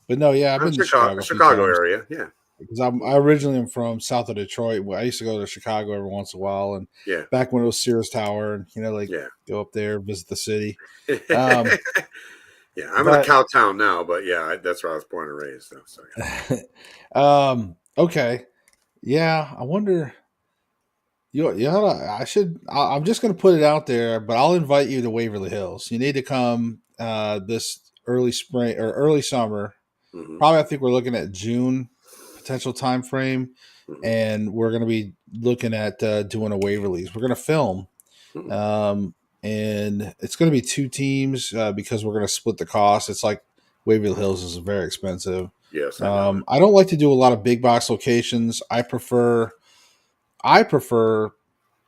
But no, yeah, I've been to Chicago a few Chicago times area. Yeah, because I originally am from south of Detroit. I used to go to Chicago every once in a while, and yeah, back when it was Sears Tower, and like yeah. go up there, visit the city. Um, Yeah, I'm in a but cow town now, but yeah, that's where I was born and raised. So okay, yeah. I wonder. Yeah, I should. I'm just going to put it out there, but I'll invite you to Waverly Hills. You need to come this early spring or early summer. yeah. Hmm. Probably, I think we're looking at June potential time frame, Hmm. and we're going to be looking at doing a Waverly's. We're going to film, Hmm. um, and it's going to be two teams because we're going to split the cost. It's like Waverly Hills is very expensive. Yes, I know. I don't like to do a lot of big box locations. I prefer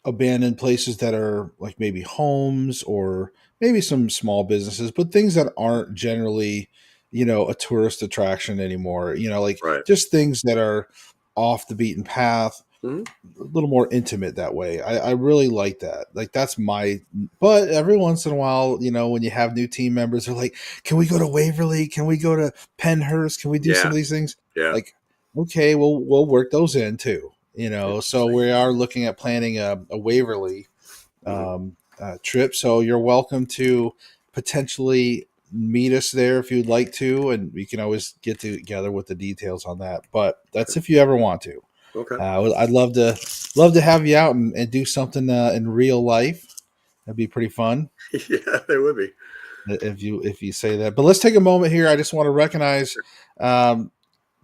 abandoned places that are like maybe homes or maybe some small businesses, but things that aren't generally, a tourist attraction anymore. Like Right. just things that are off the beaten path, Hmm. a little more intimate that way. I really like that. Like that's my, but every once in a while, when you have new team members, they're like, can we go to Waverly? Can we go to Penhurst? Can we do some Yeah. of these things? Yeah. Like, okay, we'll work those in too. So Interesting. we are looking at planning a Waverly Hmm. trip. So you're welcome to potentially meet us there if you'd like to, and we can always get together with the details on that. But that's if you ever want to. Okay. I'd love to have you out and do something in real life. That'd be pretty fun Yeah, they would be. if you say that. But let's take a moment here. I just want to recognize um,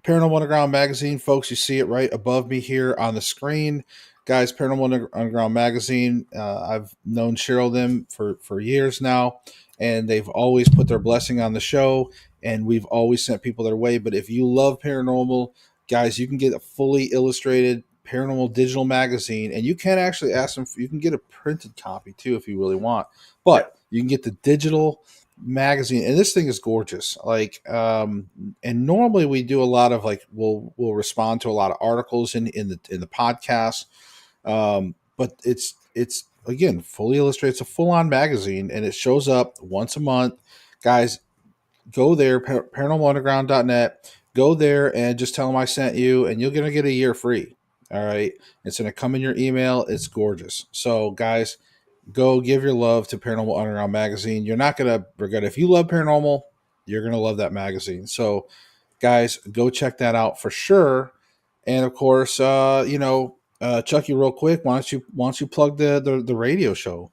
Paranormal Underground Magazine, folks. You see it right above me here on the screen, guys. Paranormal Underground Magazine. I've known Cheryl them for years now, and they've always put their blessing on the show, and we've always sent people their way. But if you love paranormal, guys, you can get a fully illustrated paranormal digital magazine, and you can actually ask them. You can get a printed copy too if you really want, Yeah. but you can get the digital magazine, and this thing is gorgeous. Like and normally we do a lot of like we'll respond to a lot of articles in the podcast, but it's again fully illustrated. It's a full-on magazine, and it shows up once a month. Guys, go there, paranormalunderground.net. Go there and just tell them I sent you, and you're gonna get a year free. All right, it's gonna come in your email. It's gorgeous. So guys, go give your love to Paranormal Underground magazine. You're not gonna regret it. If you love paranormal, you're gonna love that magazine. So guys, go check that out for sure. And of course, Chuckie, real quick, why don't you plug the radio show?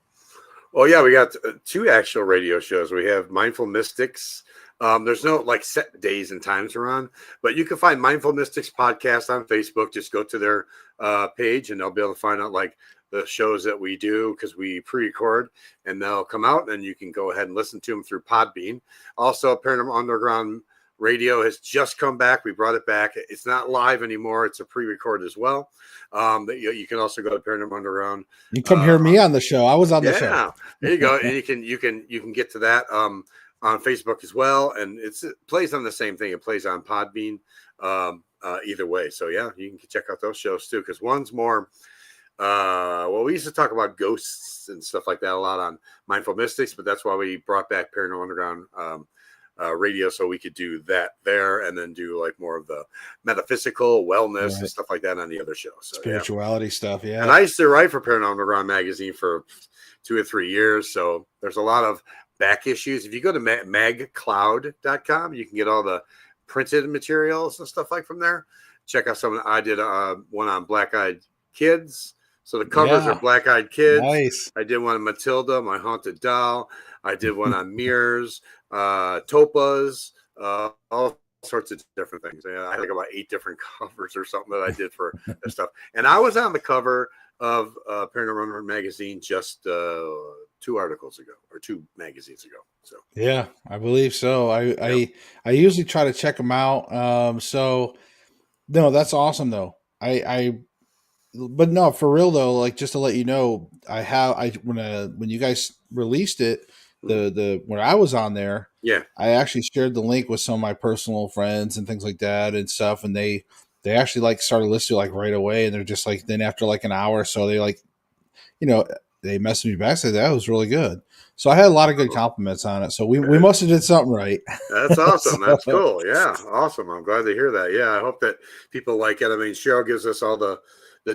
Oh yeah, we got two actual radio shows. We have Mindful Mystics. There's no like set days and times we're on, but you can find Mindful Mystics podcast on Facebook. Just go to their page, and they'll be able to find out like the shows that we do because we pre-record, and they'll come out, and you can go ahead and listen to them through Podbean. Also, Paranormal Underground Radio has just come back. We brought it back. It's not live anymore. It's a pre-record as well. You can also go to Paranormal Underground. You come hear me on the show. I was on the show. Yeah, there you go. And you can get to that on Facebook as well. And it plays on the same thing. It plays on Podbean either way. So yeah, you can check out those shows too. Because one's more. We used to talk about ghosts and stuff like that a lot on Mindful Mystics, but that's why we brought back Paranormal Underground radio, so we could do that there, and then do like more of the metaphysical wellness and stuff like that on the other show. So, spirituality stuff, yeah. And I used to write for Paranormal Underground magazine for 2 or 3 years, so there's a lot of back issues. If you go to magcloud.com, you can get all the printed materials and stuff like from there. Check out some. I did one on Black-Eyed Kids. So the covers are Black-Eyed Kids. Nice. I did one on Matilda, my haunted doll. I did one on mirrors, topas, all sorts of different things. I think about 8 different covers or something that I did for this stuff. And I was on the cover of Paranormal magazine just 2 articles ago, or 2 magazines ago. So yeah, I believe so. I usually try to check them out. So no, that's awesome though. But no, for real though, like just to let you know, when you guys released it, the when I was on there, I actually shared the link with some of my personal friends and things like that and stuff, and they actually like started listening like right away, and they're just like, then after like an hour or so, they like, they messaged me back, said that was really good. So I had a lot of good compliments on it. So we must have did something right. That's awesome. That's cool. Yeah, awesome. I'm glad to hear that. Yeah, I hope that people like it. I mean, Cheryl gives us all the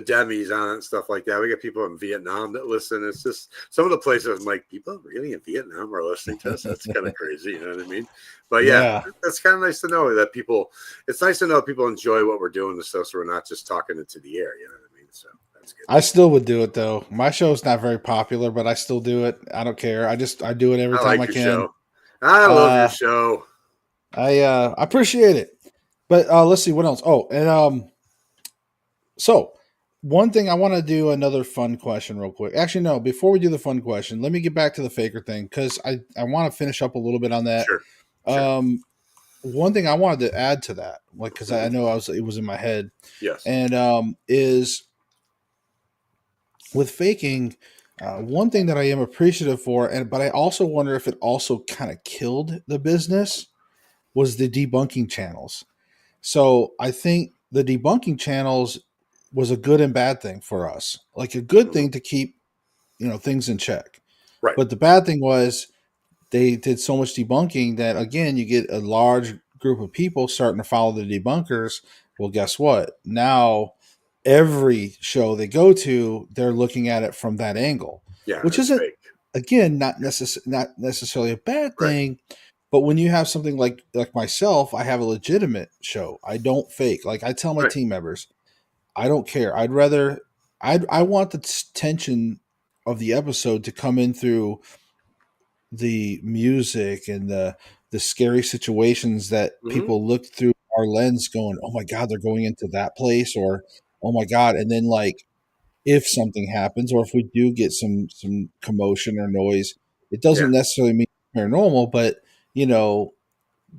demis on it and stuff like that. We got people in Vietnam that listen. It's just some of the places I'm like, people really in Vietnam are listening to us. That's kind of crazy. You know what I mean? But yeah, that's kind of nice to know that people, it's nice to know people enjoy what we're doing and stuff. So we're not just talking into the air. You know what I mean? So that's good. I still would do it though. My show's not very popular, but I still do it. I don't care. I do it every time I can. Show. I love your show. I appreciate it. But let's see what else. Oh, and so one thing I want to do another fun question real quick. Actually, no, before we do the fun question, let me get back to the faker thing because I want to finish up a little bit on that. Sure. One thing I wanted to add to that, like, because I know it was in my head. Yes. And is with faking, one thing that I am appreciative for, but I also wonder if it also kind of killed the business, was the debunking channels. So I think the debunking channels was a good and bad thing for us. Like a good thing to keep, things in check. Right. But the bad thing was they did so much debunking that, again, you get a large group of people starting to follow the debunkers. Well, guess what? Now every show they go to, they're looking at it from that angle, which isn't fake. Again, not necessarily a bad thing. But when you have something like myself, I have a legitimate show. I don't fake. Like I tell my team members, I don't care. I want the tension of the episode to come in through the music and the scary situations that people look through our lens going, oh my God, they're going into that place, or oh my God. And then like, if something happens, or if we do get some commotion or noise, it doesn't necessarily mean paranormal, but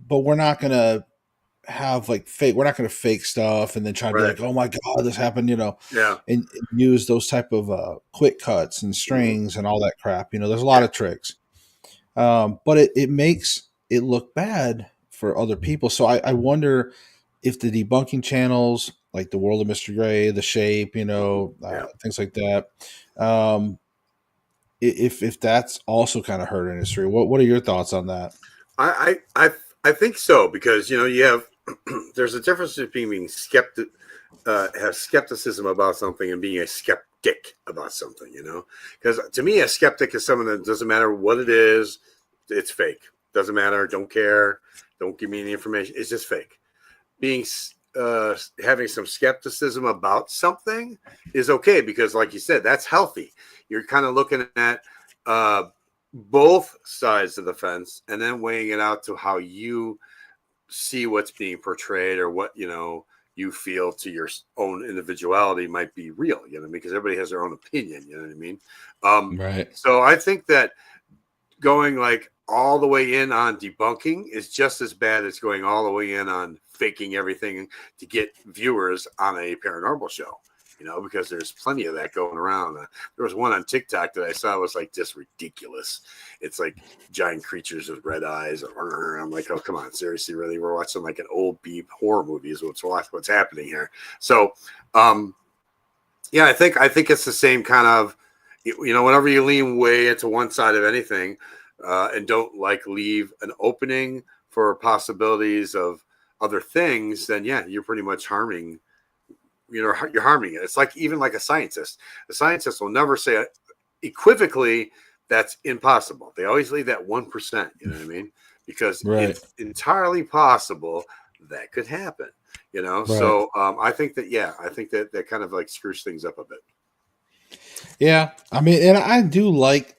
but we're not going to have like fake, we're not going to fake stuff and then try to be like, oh my God, this happened, and use those type of quick cuts and strings and all that crap. There's a lot of tricks. But it makes it look bad for other people. So I wonder if the debunking channels like the World of Mr. Gray, The Shape, things like that, if that's also kind of hurt industry. What are your thoughts on that? I think so, because you have there's a difference between being have skepticism about something and being a skeptic about something, because to me a skeptic is someone that doesn't matter what it is, it's fake, doesn't matter, don't care, don't give me any information, it's just fake. being having some skepticism about something is okay, because like you said, that's healthy. You're kind of looking at both sides of the fence and then weighing it out to how you see what's being portrayed, or what you feel to your own individuality might be real, because everybody has their own opinion, you know what I mean? Right. So I think that going like all the way in on debunking is just as bad as going all the way in on faking everything to get viewers on a paranormal show, because there's plenty of that going around. There was one on TikTok that I saw was like just ridiculous. It's like giant creatures with red eyes. I'm like, oh, come on, seriously, really? We're watching like an old beep horror movie is what's happening here. So, yeah, I think it's the same kind of, whenever you lean way into one side of anything, and don't like leave an opening for possibilities of other things, then yeah, you're pretty much harming. You're harming it. It's like, even like a scientist. A scientist will never say equivocally that's impossible. They always leave that 1%. You know what I mean? Because it's entirely possible that could happen. Right. So I think that kind of like screws things up a bit. Yeah, I mean, and I do like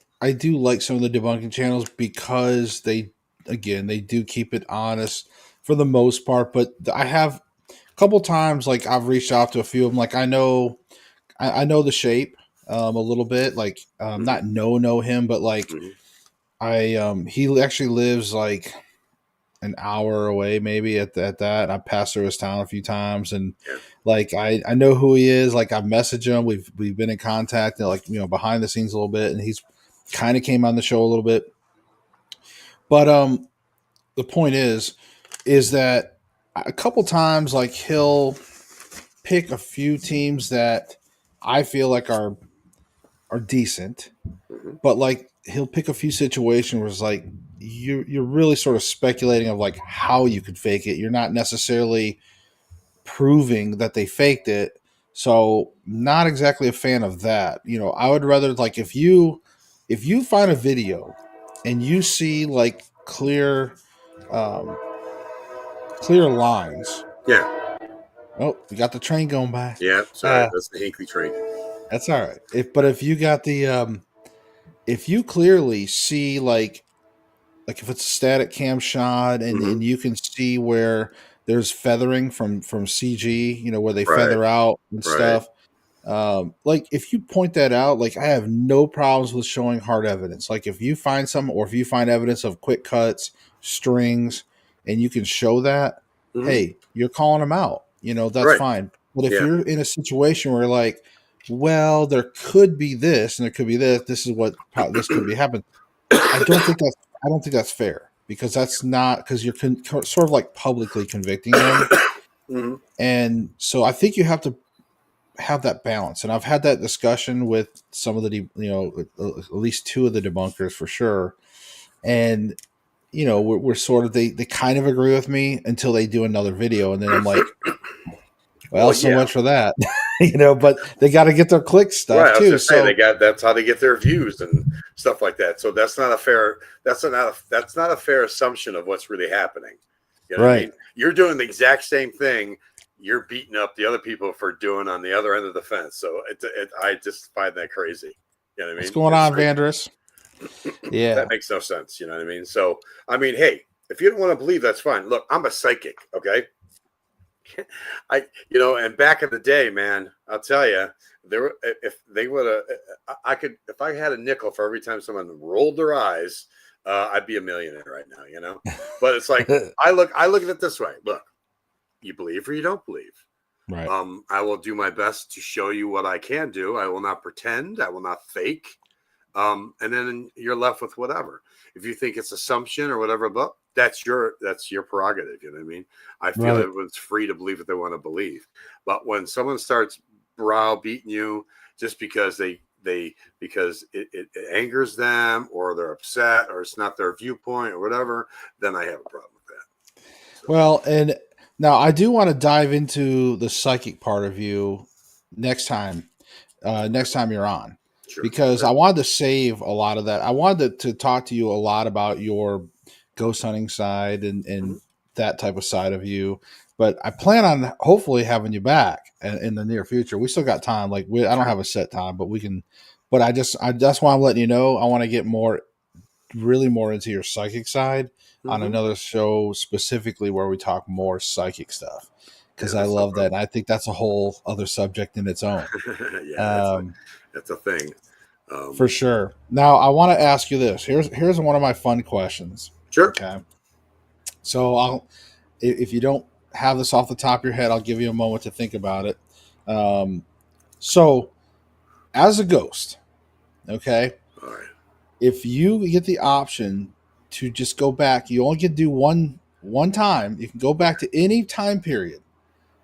some of the debunking channels because they do keep it honest for the most part. But I have a couple times, like, I've reached out to a few of them. Like, I know the shape a little bit, like not know him, but like he actually lives like an hour away, maybe at that. I passed through his town a few times, and like I know who he is. Like, I've messaged him. We've been in contact, like, behind the scenes a little bit, and he's kind of came on the show a little bit. But the point is that a couple times, like, he'll pick a few teams that I feel like are decent, but like he'll pick a few situations where it's like you're really sort of speculating of like how you could fake it. You're not necessarily proving that they faked it. So, not exactly a fan of that. I would rather, like, if you find a video and you see like clear lines. Yeah. Oh, we got the train going by. Yeah, sorry, that's the Hinkley train. That's all right. If you got the if you clearly see like if it's a static cam shot and you can see where there's feathering from CG, where they feather out and stuff. Like, if you point that out, like, I have no problems with showing hard evidence. Like, if you find or if you find evidence of quick cuts, strings, and you can show that, hey, you're calling them out. That's fine. But if you're in a situation where, like, well, there could be this and there could be this, this is what this could be happening. I don't think that's fair, because that's not, because you're sort of like publicly convicting them. And so I think you have to have that balance. And I've had that discussion with some of the, at least two of the debunkers for sure. And, we're sort of, they kind of agree with me until they do another video. And then I'm like, well, so much for that, but they got to get their click stuff too. So that's how they get their views and stuff like that. So that's not a fair assumption of what's really happening. You know what I mean? You're doing the exact same thing. You're beating up the other people for doing on the other end of the fence. So I just find that crazy. You know what I mean? What's going on, Vandris? Yeah. That makes no sense. You know what I mean? So, I mean, hey, if you don't want to believe, that's fine. Look, I'm a psychic. Okay. And back in the day, man, I'll tell you, if I had a nickel for every time someone rolled their eyes, I'd be a millionaire right now, But it's like, I look at it this way. Look, you believe or you don't believe. Right. I will do my best to show you what I can do. I will not pretend. I will not fake. And then you're left with whatever. If you think it's assumption or whatever, but that's your prerogative. You know what I mean? I feel everyone's free to believe what they want to believe. But when someone starts browbeating you just because because it angers them, or they're upset, or it's not their viewpoint or whatever, then I have a problem with that. So. Well, and now I do want to dive into the psychic part of you next time you're on. Sure, because I wanted to save a lot of that. I wanted to talk to you a lot about your ghost hunting side and that type of side of you. but I plan on hopefully having you back in the near future. We still got time. Like I don't have a set time, but we can. But that's why I'm letting you know. I want to get really more into your psychic side on another show specifically where we talk more psychic stuff because I love that. And I think that's a whole other subject in its own. Yeah, that's a thing. For sure. Now I want to ask you this. Here's one of my fun questions. Sure. Okay. So if you don't have this off the top of your head, I'll give you a moment to think about it. So as a ghost, okay. All right. If you get the option to just go back, you only can do one time. You can go back to any time period,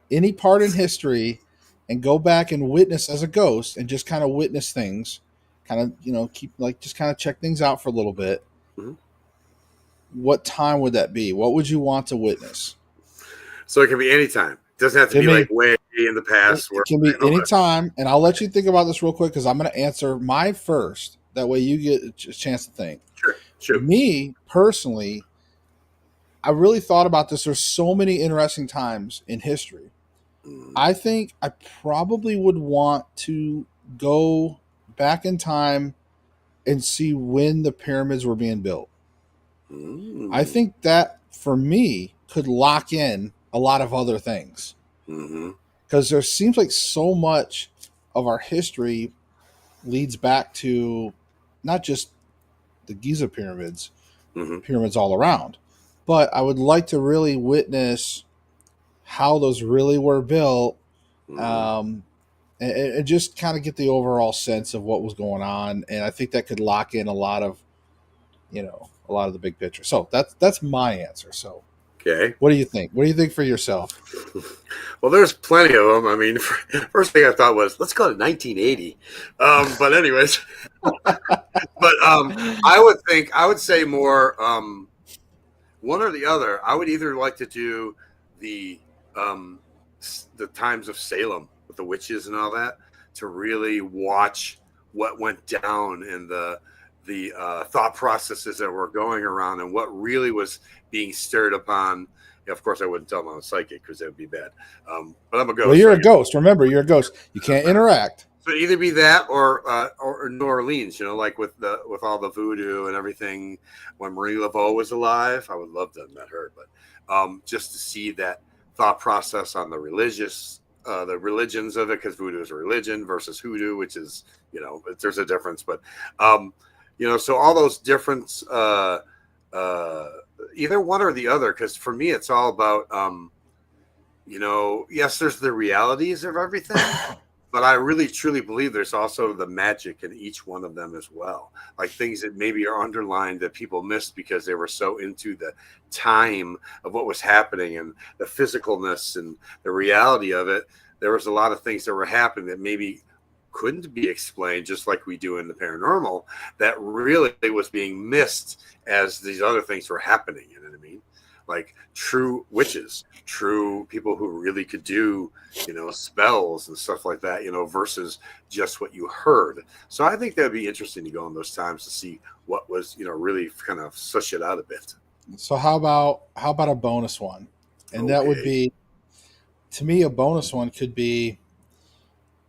any part in history, and go back and witness as a ghost and just kind of witness things, kind of keep just kind of check things out for a little bit. Mm-hmm. What time would that be? What would you want to witness? So it can be any time. It doesn't have to be like way in the past. It can be any time, and I'll let you think about this real quick because I'm going to answer my first. That way you get a chance to think. Sure. Me, personally, I really thought about this. There's so many interesting times in history. I think I probably would want to go back in time and see when the pyramids were being built. I think that, for me, could lock in a lot of other things. Because there seems like so much of our history leads back to not just the Giza pyramids, pyramids all around, but I would like to really witness how those really were built, and just kind of get the overall sense of what was going on. And I think that could lock in a lot of the big picture. So that's my answer. So, okay. What do you think? What do you think for yourself? Well, there's plenty of them. I mean, first thing I thought was, let's go to 1980. But anyways, but I would say more one or the other. I would either like to do the times of Salem with the witches and all that, to really watch what went down in the thought processes that were going around and what really was being stirred upon. Of course, I wouldn't tell them I'm a psychic because that would be bad. But I'm a ghost. Well, you're a ghost. Remember, you're a ghost. You can't interact. So either be that or New Orleans. Like with all the voodoo and everything. When Marie Laveau was alive, I would love to have met her. But just to see that thought process on the religions of it, because voodoo is a religion versus hoodoo, which is there's a difference. But so all those different. Either one or the other, because for me it's all about yes, there's the realities of everything, but I really truly believe there's also the magic in each one of them as well, like things that maybe are underlined that people missed because they were so into the time of what was happening and the physicalness and the reality of it. There was a lot of things that were happening that maybe couldn't be explained, just like we do in the paranormal, that really was being missed as these other things were happening. You know what I mean? Like true witches, true people who really could do, spells and stuff like that, versus just what you heard. So I think that'd be interesting to go in those times to see what was, really kind of sush it out a bit. So how about a bonus one? And that would be, to me, a bonus one could be,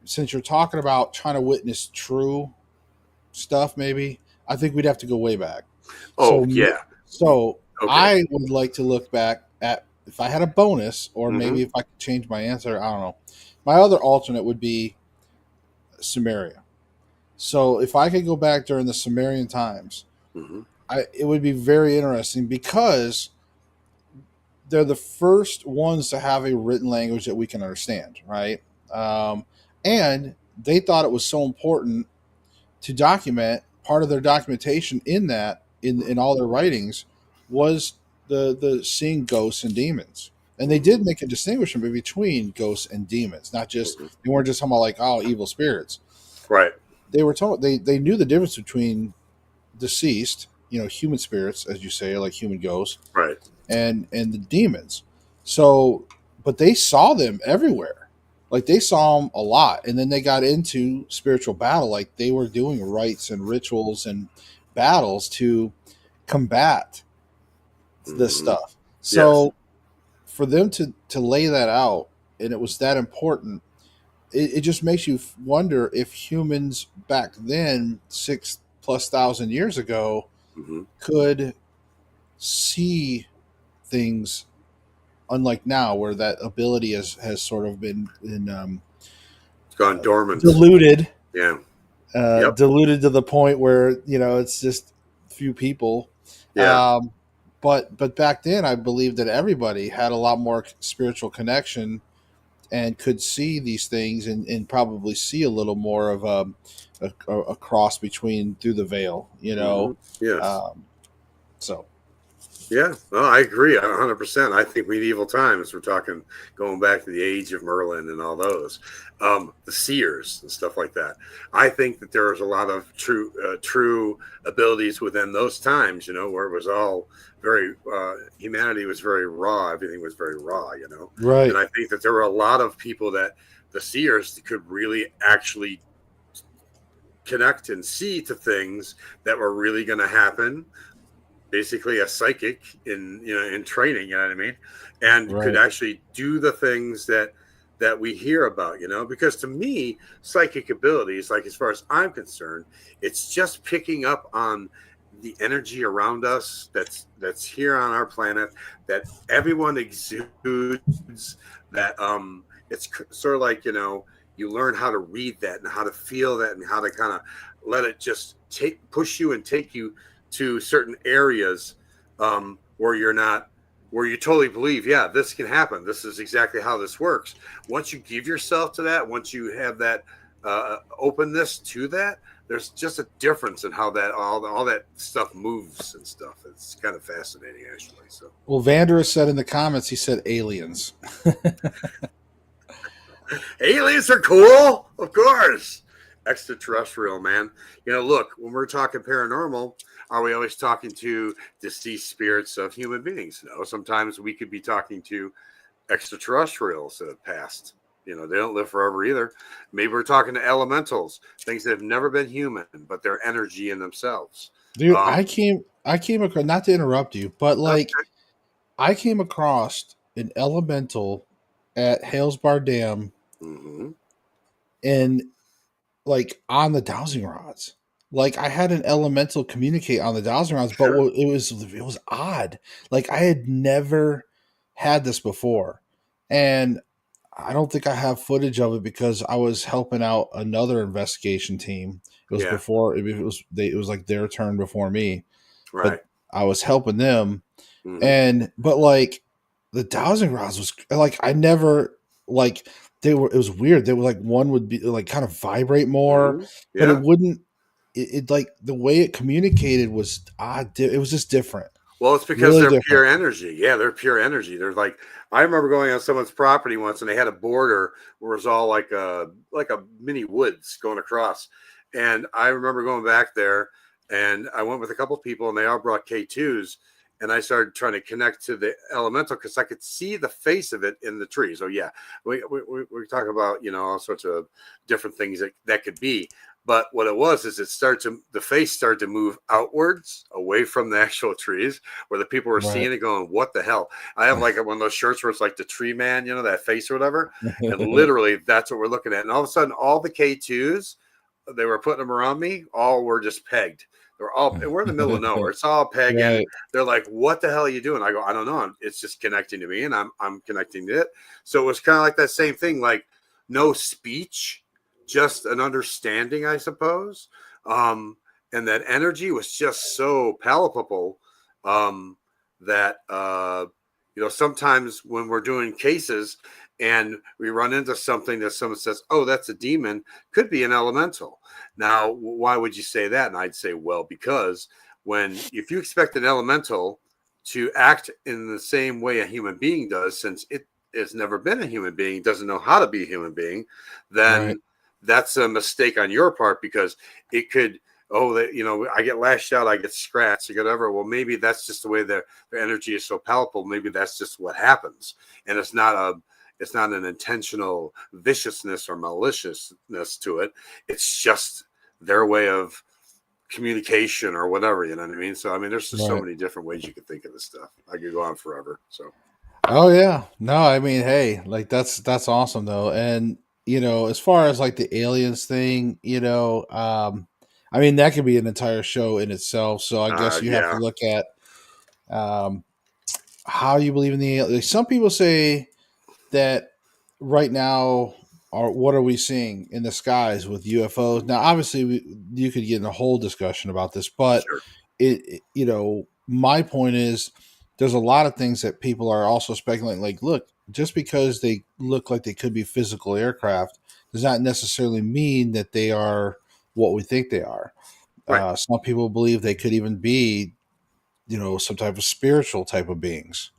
since you're talking about trying to witness true stuff, maybe, I think we'd have to go way back. So I would like to look back at, if I had a bonus, or maybe if I could change my answer, I don't know. My other alternate would be Sumeria. So if I could go back during the Sumerian times, it would be very interesting because they're the first ones to have a written language that we can understand, right? And they thought it was so important to document. Part of their documentation in all their writings was the seeing ghosts and demons. And they did make a distinction between ghosts and demons, not just, they weren't just talking about evil spirits. Right. They were they knew the difference between deceased, human spirits, as you say, like human ghosts, right, and the demons. So, but they saw them everywhere. Like they saw them a lot, and then they got into spiritual battle. Like they were doing rites and rituals and battles to combat this stuff. So for them to lay that out, and it was that important, it just makes you wonder if humans back then, 6,000+ years ago, Mm-hmm. could see things unlike now, where that ability has sort of been It's gone dormant. diluted, Yeah. Yep. diluted to the point where it's just few people. Yeah. But back then, I believe that everybody had a lot more spiritual connection and could see these things, and probably see a little more of a cross between through the veil, Mm-hmm. Yes. Um, so Yeah, well, I agree 100%. I think medieval times, we're talking going back to the age of Merlin and all those, the seers and stuff like that. I think that there was a lot of true abilities within those times, where it was all very, humanity was very raw. Everything was very raw. And right, I think that there were a lot of people that the seers could really actually connect and see to things that were really going to happen, basically a psychic in training, you know what I mean, and could right, actually do the things that we hear about, because to me, psychic abilities, like as far as I'm concerned, it's just picking up on the energy around us that's here on our planet, that everyone exudes, that it's sort of like, you learn how to read that and how to feel that and how to kind of let it just push you and take you to certain areas, where you're not, where you totally believe, yeah, this can happen. This is exactly how this works. Once you give yourself to that, once you have that openness to that, there's just a difference in how that all that stuff moves and stuff. It's kind of fascinating, actually. So, well, Vanderus said in the comments, he said aliens. aliens are cool, of course. Extraterrestrial, man. Look, when we're talking paranormal, are we always talking to deceased spirits of human beings? No, sometimes we could be talking to extraterrestrials that have passed. They don't live forever either. Maybe we're talking to elementals, things that have never been human, but they're energy in themselves. Dude, Um, I came across, not to interrupt you, but like okay. I came across an elemental at Halesbar Dam, Mm-hmm. and like on the dowsing rods. Like I had an elemental communicate on the dowsing rods, but Sure. it was odd. Like I had never had this before, and I don't think I have footage of it because I was helping out another investigation team. It was Yeah. before it was like their turn before me, but Right. I was helping them, Mm-hmm. but like the dowsing rods was like I never like it was weird. They were like one would be like kind of vibrate more, Mm-hmm. but it Yeah. wouldn't. It like the way it communicated was odd. It was just different, Well, it's because really they're different. pure energy. Yeah, they're pure energy. They're like, I remember going on someone's property once, and they had a border where it was all like a mini woods going across. And I remember going back there, and I went with a couple of people, and they all brought K2s, and I started trying to connect to the elemental because I could see the face of it in the trees. Oh yeah, we talk about all sorts of different things that could be. But what it was is the face started to move outwards away from the actual trees, where the people were Right. seeing it going, what the hell? I have like one of those shirts where it's like the tree man, that face or whatever. And literally that's what we're looking at. And all of a sudden, all the K2s, they were putting them around me, all were just pegged. We're in the middle of nowhere. It's all pegging. Right. They're like, what the hell are you doing? I go, I don't know. It's just connecting to me, and I'm connecting to it. So it was kind of like that same thing, like no speech, just an understanding, I suppose. And that energy was just so palpable, that sometimes when we're doing cases and we run into something that someone says, oh, that's a demon, could be an elemental. Now, why would you say that? And I'd say, well, because if you expect an elemental to act in the same way a human being does, since it has never been a human being, doesn't know how to be a human being, Right. then that's a mistake on your part, because it could, I get lashed out, I get scratched, or whatever. Well, maybe that's just the way their energy is so palpable. Maybe that's just what happens, and it's not an intentional viciousness or maliciousness to it. It's just their way of communication or whatever. You know what I mean? So I mean, there's just so Right. many different ways you could think of this stuff. I could go on forever. So Oh yeah. No, I mean, hey, like that's awesome though. And as far as like the aliens thing, I mean that could be an entire show in itself. So I guess you have to Yeah, look at um how you believe in the aliens. Some people say that right now are what are we seeing in the skies with UFOs? Now, obviously, you could get in a whole discussion about this, but sure. my point is there's a lot of things that people are also speculating. Like, look, just because they look like they could be physical aircraft does not necessarily mean that they are what we think they are. Right. Some people believe they could even be, some type of spiritual type of beings,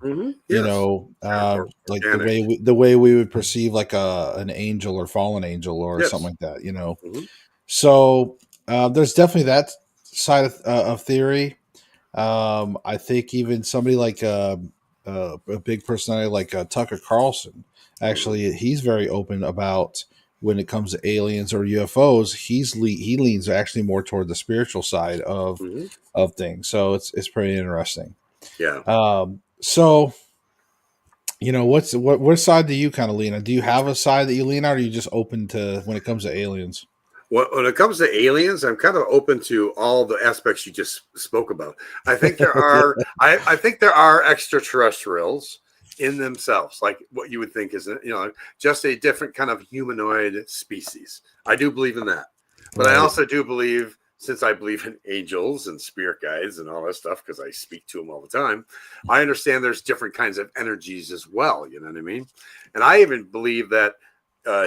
Yes. Sure. Or like the organic. way we would perceive like an angel or fallen angel or something Yes. like that. Hmm. So there's definitely that side of theory. I think even somebody like a big personality like Tucker Carlson, Hmm. actually, he's very open about when it comes to aliens or UFOs. He leans actually more toward the spiritual side Hmm. of things. So it's pretty interesting. Yeah. So what side do you kind of lean on? Do you have a side that you lean on, or are you just open to when it comes to aliens? When it comes to aliens, I'm kind of open to all the aspects you just spoke about. I think there are I think there are extraterrestrials in themselves, like what you would think is just a different kind of humanoid species. I do believe in that, but I Right. also do believe, since I believe in angels and spirit guides and all that stuff because I speak to them all the time, I understand there's different kinds of energies as well. You know what I mean? And I even believe that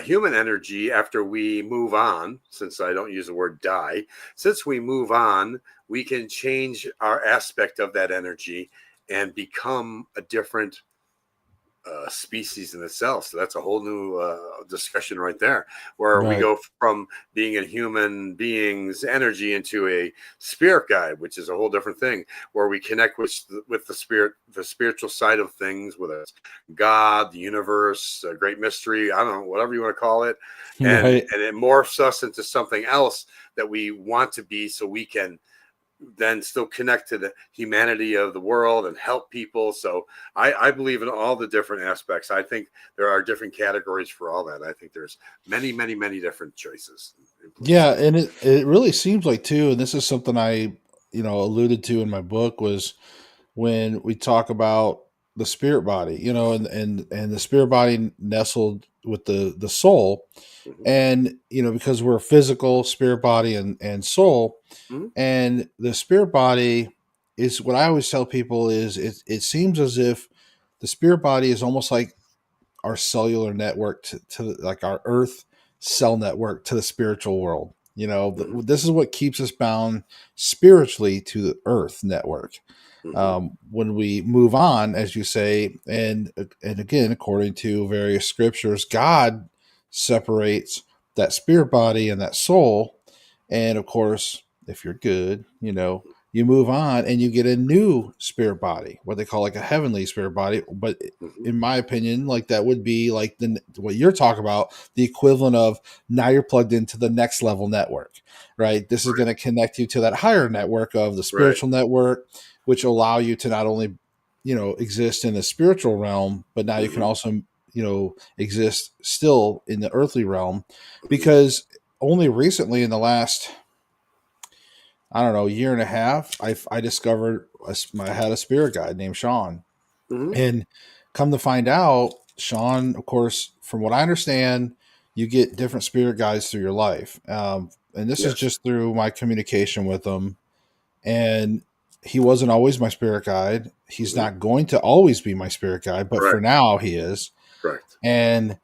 human energy, after we move on, since I don't use the word die, since we move on, we can change our aspect of that energy and become a different species in itself. So that's a whole new discussion right there, where we Right. go from being a human being's energy into a spirit guide, which is a whole different thing, where we connect with the spirit, the spiritual side of things, whether it's God, the universe, a great mystery, I don't know, whatever you want to call it, and Right. it morphs us into something else that we want to be, so we can then still connect to the humanity of the world and help people. So I believe in all the different aspects. I think there are different categories for all that. I think there's many, many, many different choices in place. Yeah, and it really seems like too, and this is something I alluded to in my book, was when we talk about the spirit body, and the spirit body nestled with the soul, Hmm. and because we're physical, spirit body, and soul, Hmm. and the spirit body is what I always tell people is it seems as if the spirit body is almost like our cellular network to like our earth cell network to the spiritual world. Hmm. This is what keeps us bound spiritually to the earth network. Hmm. When we move on, as you say, and again, according to various scriptures, God separates that spirit body and that soul. And of course, if you're good, you move on and you get a new spirit body, what they call like a heavenly spirit body. But Hmm. in my opinion, like that would be like what you're talking about, the equivalent of now you're plugged into the next level network, right? This is going to connect you to that higher network of the Right. spiritual network, which will allow you to not only exist in the spiritual realm, but now you can Hmm. also exist still in the earthly realm, Hmm. because only recently in the last, I don't know, year and a half, I discovered I had a spirit guide named Sean. Hmm. And come to find out, Sean, of course, from what I understand, you get different spirit guides through your life. And this is Yes. just through my communication with him. And he wasn't always my spirit guide. He's Hmm. not going to always be my spirit guide, but for Correct. now he is. Correct. And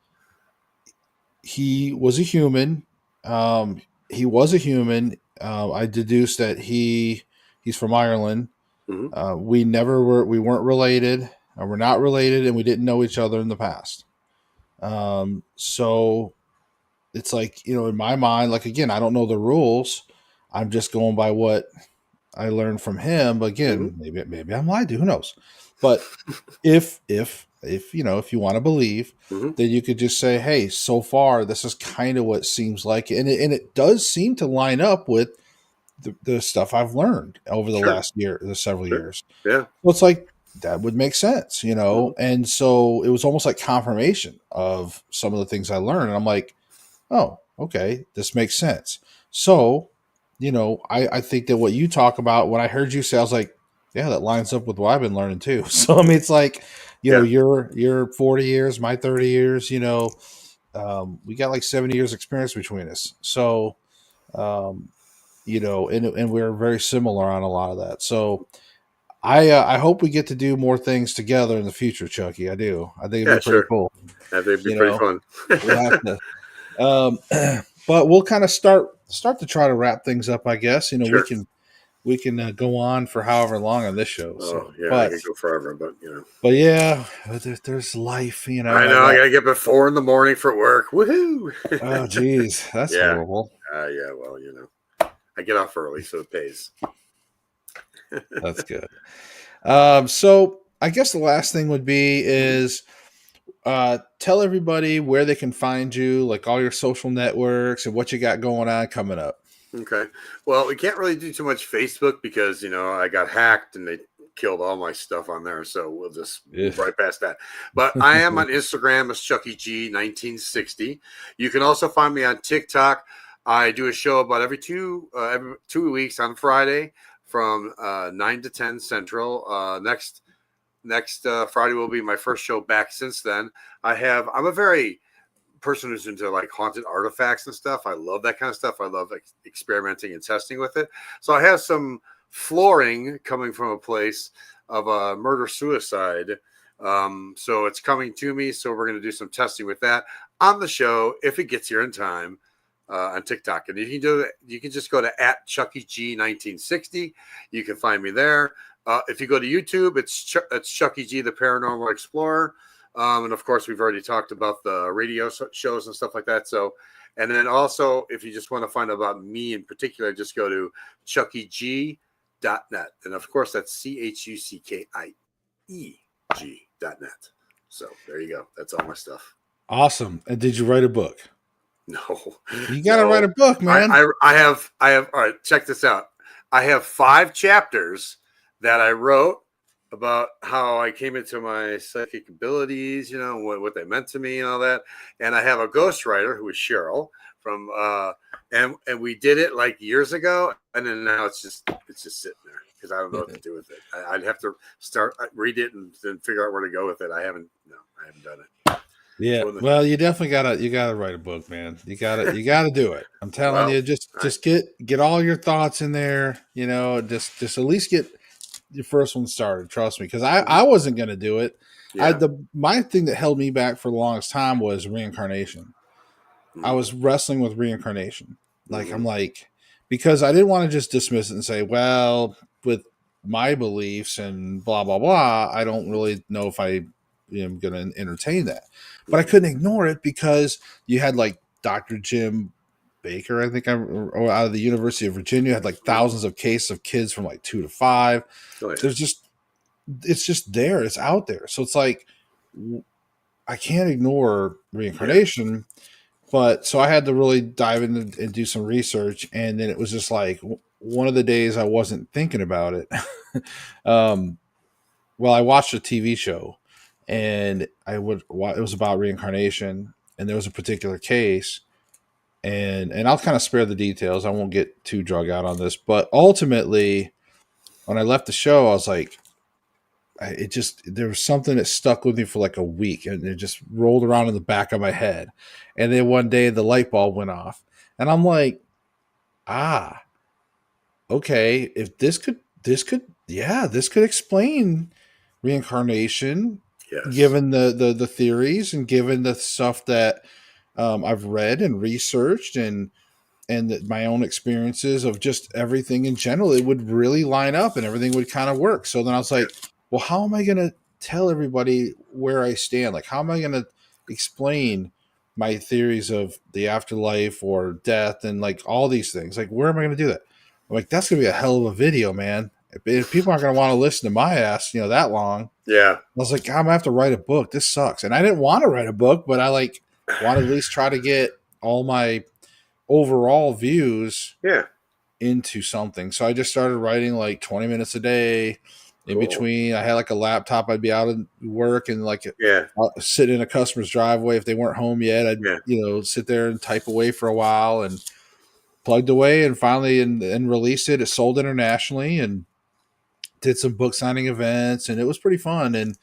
he was a human. He was a human. I deduced that he's from Ireland. Hmm. We weren't related, and we're not related, and we didn't know each other in the past. So it's like, in my mind, like, again, I don't know the rules. I'm just going by what I learned from him. But Hmm. again, maybe I'm lied to. Who knows? But if if you want to believe, Hmm. then you could just say, hey, so far this is kind of what it seems like, and it does seem to line up with the stuff I've learned over the Sure. last year, the several Sure. years. Yeah. Well, it's like. that would make sense, you know? And so it was almost like confirmation of some of the things I learned. And I'm like, oh, okay, this makes sense. So, you know, I think that what you talk about, when I heard you say, I was like, yeah, that lines up with what I've been learning too. So I mean, it's like, you know, Yeah. you're 40 years, my 30 years, you know, we got like 70 years experience between us. So, um, you know, and we're very similar on a lot of that. So I hope we get to do more things together in the future, Chucky. I do. I think it'd Yeah, be pretty sure. cool. That'd be You pretty know, fun. we'll have to. But we'll kind of start to try to wrap things up. I guess, you know, Sure. we can go on for however long on this show. Oh, So, yeah, I could go forever, but you know. but yeah, there's life. You know, I I know. I got. gotta get up at 4 in the morning for work. Woohoo! Oh, geez, that's Yeah. horrible. Yeah. Well, you know, I get off early, so it pays. That's good. So I guess the last thing would be is tell everybody where they can find you, like all your social networks and what you got going on coming up. Okay. Well, we can't really do too much Facebook because, you know, I got hacked and they killed all my stuff on there. So we'll just move right past that. But I am on Instagram as Chuckie G 1960. You can also find me on TikTok. I do a show about every 2 weeks on Friday from 9 to 10 Central. Next Friday will be my first show back since then. I'm a very person who's into like haunted artifacts and stuff. I love that kind of stuff. I love like experimenting and testing with it. So I have some flooring coming from a place of a murder suicide. So it's coming to me. So we're going to do some testing with that on the show if it gets here in time on TikTok. And you can just go to @Chuckie G 1960. You can find me there. If you go to YouTube, it's Chuckie G, the Paranormal Explorer. And of course, we've already talked about the radio shows and stuff like that. So, and then also, if you just want to find out about me in particular, just go to chuckieg.net. And of course, that's CHUCKIEG.net. So there you go. That's all my stuff. Awesome. And did you write a book? No. You got to write a book, man. I have, all right, check this out. I have 5 chapters that I wrote about how I came into my psychic abilities, you know, what they meant to me and all that. And I have a ghostwriter who is Cheryl from, and we did it like years ago. And then now it's just sitting there because I don't know what to do with it. I'd have to read it and then figure out where to go with it. I haven't done it. Yeah. Well, you definitely gotta write a book, man. You gotta do it. I'm telling you, just get all your thoughts in there, you know, just at least get your first one started. Trust me, because I wasn't gonna do it. Yeah. My thing that held me back for the longest time was reincarnation. I was wrestling with reincarnation. Like I'm like, because I didn't want to just dismiss it and say, well, with my beliefs and blah blah blah, I don't really know if I am gonna entertain that. But I couldn't ignore it because you had like Dr. Jim Baker, I think, or out of the University of Virginia, had like thousands of cases of kids from like 2 to 5. Oh, yeah. It's just there. It's out there. So it's like, I can't ignore reincarnation. Yeah. But so I had to really dive in and do some research. And then it was just like one of the days I wasn't thinking about it. Well, I watched a TV show and it was about reincarnation. And there was a particular case. And I'll kind of spare the details. I won't get too drug out on this, but ultimately, when I left the show, I was like, there was something that stuck with me for like a week, and it just rolled around in the back of my head. And then one day, the light bulb went off, and I'm like, okay, if this could explain reincarnation, yes, given the theories and given the stuff that I've read and researched and my own experiences of just everything in general, it would really line up and everything would kind of work. So then I was like, well, how am I going to tell everybody where I stand? Like, how am I going to explain my theories of the afterlife or death and like all these things? Like, where am I going to do that? I'm like, that's going to be a hell of a video, man. If people aren't going to want to listen to my ass, that long. Yeah. I was like, I'm going to have to write a book. This sucks. And I didn't want to write a book, but I like want to at least try to get all my overall views into something. So I just started writing like 20 minutes a day, in between. I had like a laptop. I'd be out at work and like sitting in a customer's driveway if they weren't home yet. I'd sit there and type away for a while and plugged away, and finally and released it. It sold internationally and did some book signing events, and it was pretty fun. And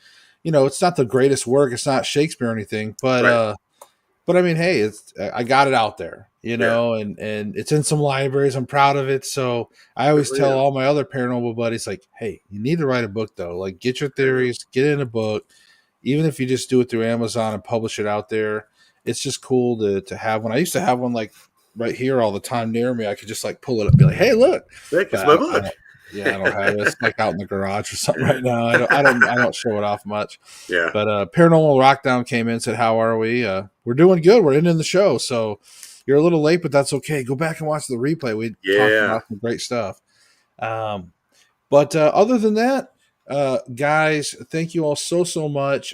it's not the greatest work. It's not Shakespeare or anything, but I mean, hey, I got it out there, and it's in some libraries. I'm proud of it. So I always tell all my other paranormal buddies, like, hey, you need to write a book though. Like, get your theories, get it in a book, even if you just do it through Amazon and publish it out there. It's just cool to have one. I used to have one like right here all the time near me. I could just like pull it up, and be like, hey, look, it's my book. I don't have it. It's like out in the garage or something right now. I don't show it off much. Yeah. But Paranormal Rockdown came in and said, "How are we? We're doing good. We're ending the show, so you're a little late, but that's okay. Go back and watch the replay. We talked about some great stuff." But other than that, guys, thank you all so much.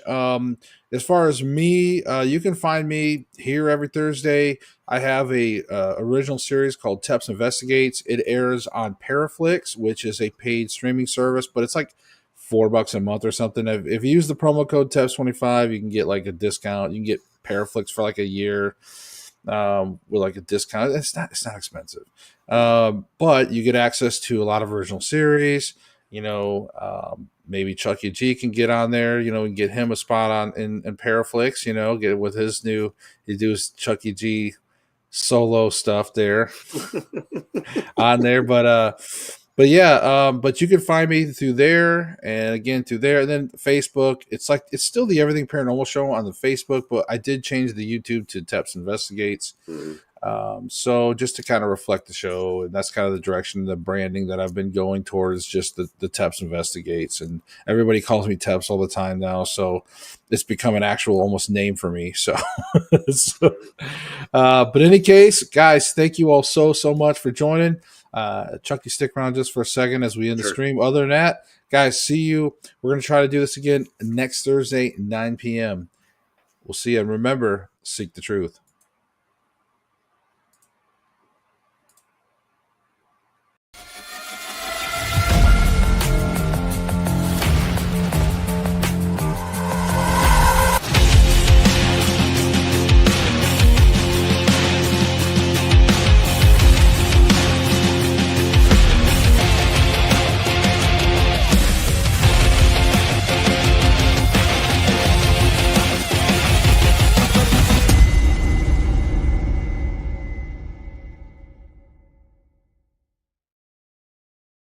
As far as me, you can find me here every Thursday. I have a original series called Teps Investigates. It airs on Paraflix, which is a paid streaming service, but it's like $4 a month or something. If you use the promo code Teps25, you can get like a discount. You can get Paraflix for like a year with like a discount. It's not expensive, but you get access to a lot of original series. Maybe Chuckie G can get on there, and get him a spot on in Paraflix, get with his new, he do his Chuckie G solo stuff there on there. But you can find me through there, and again through there, and then Facebook. It's still the Everything Paranormal Show on the Facebook, but I did change the YouTube to Teps Investigates. So just to kind of reflect the show, and that's kind of the direction, the branding that I've been going towards, just the Teps Investigates, and everybody calls me Teps all the time now, so it's become an actual almost name for me. So, but in any case, guys, thank you all so much for joining. Chuckie, stick around just for a second as we end the stream. Other than that, guys, see you. We're going to try to do this again next Thursday, 9 p.m. We'll see you. And remember, seek the truth.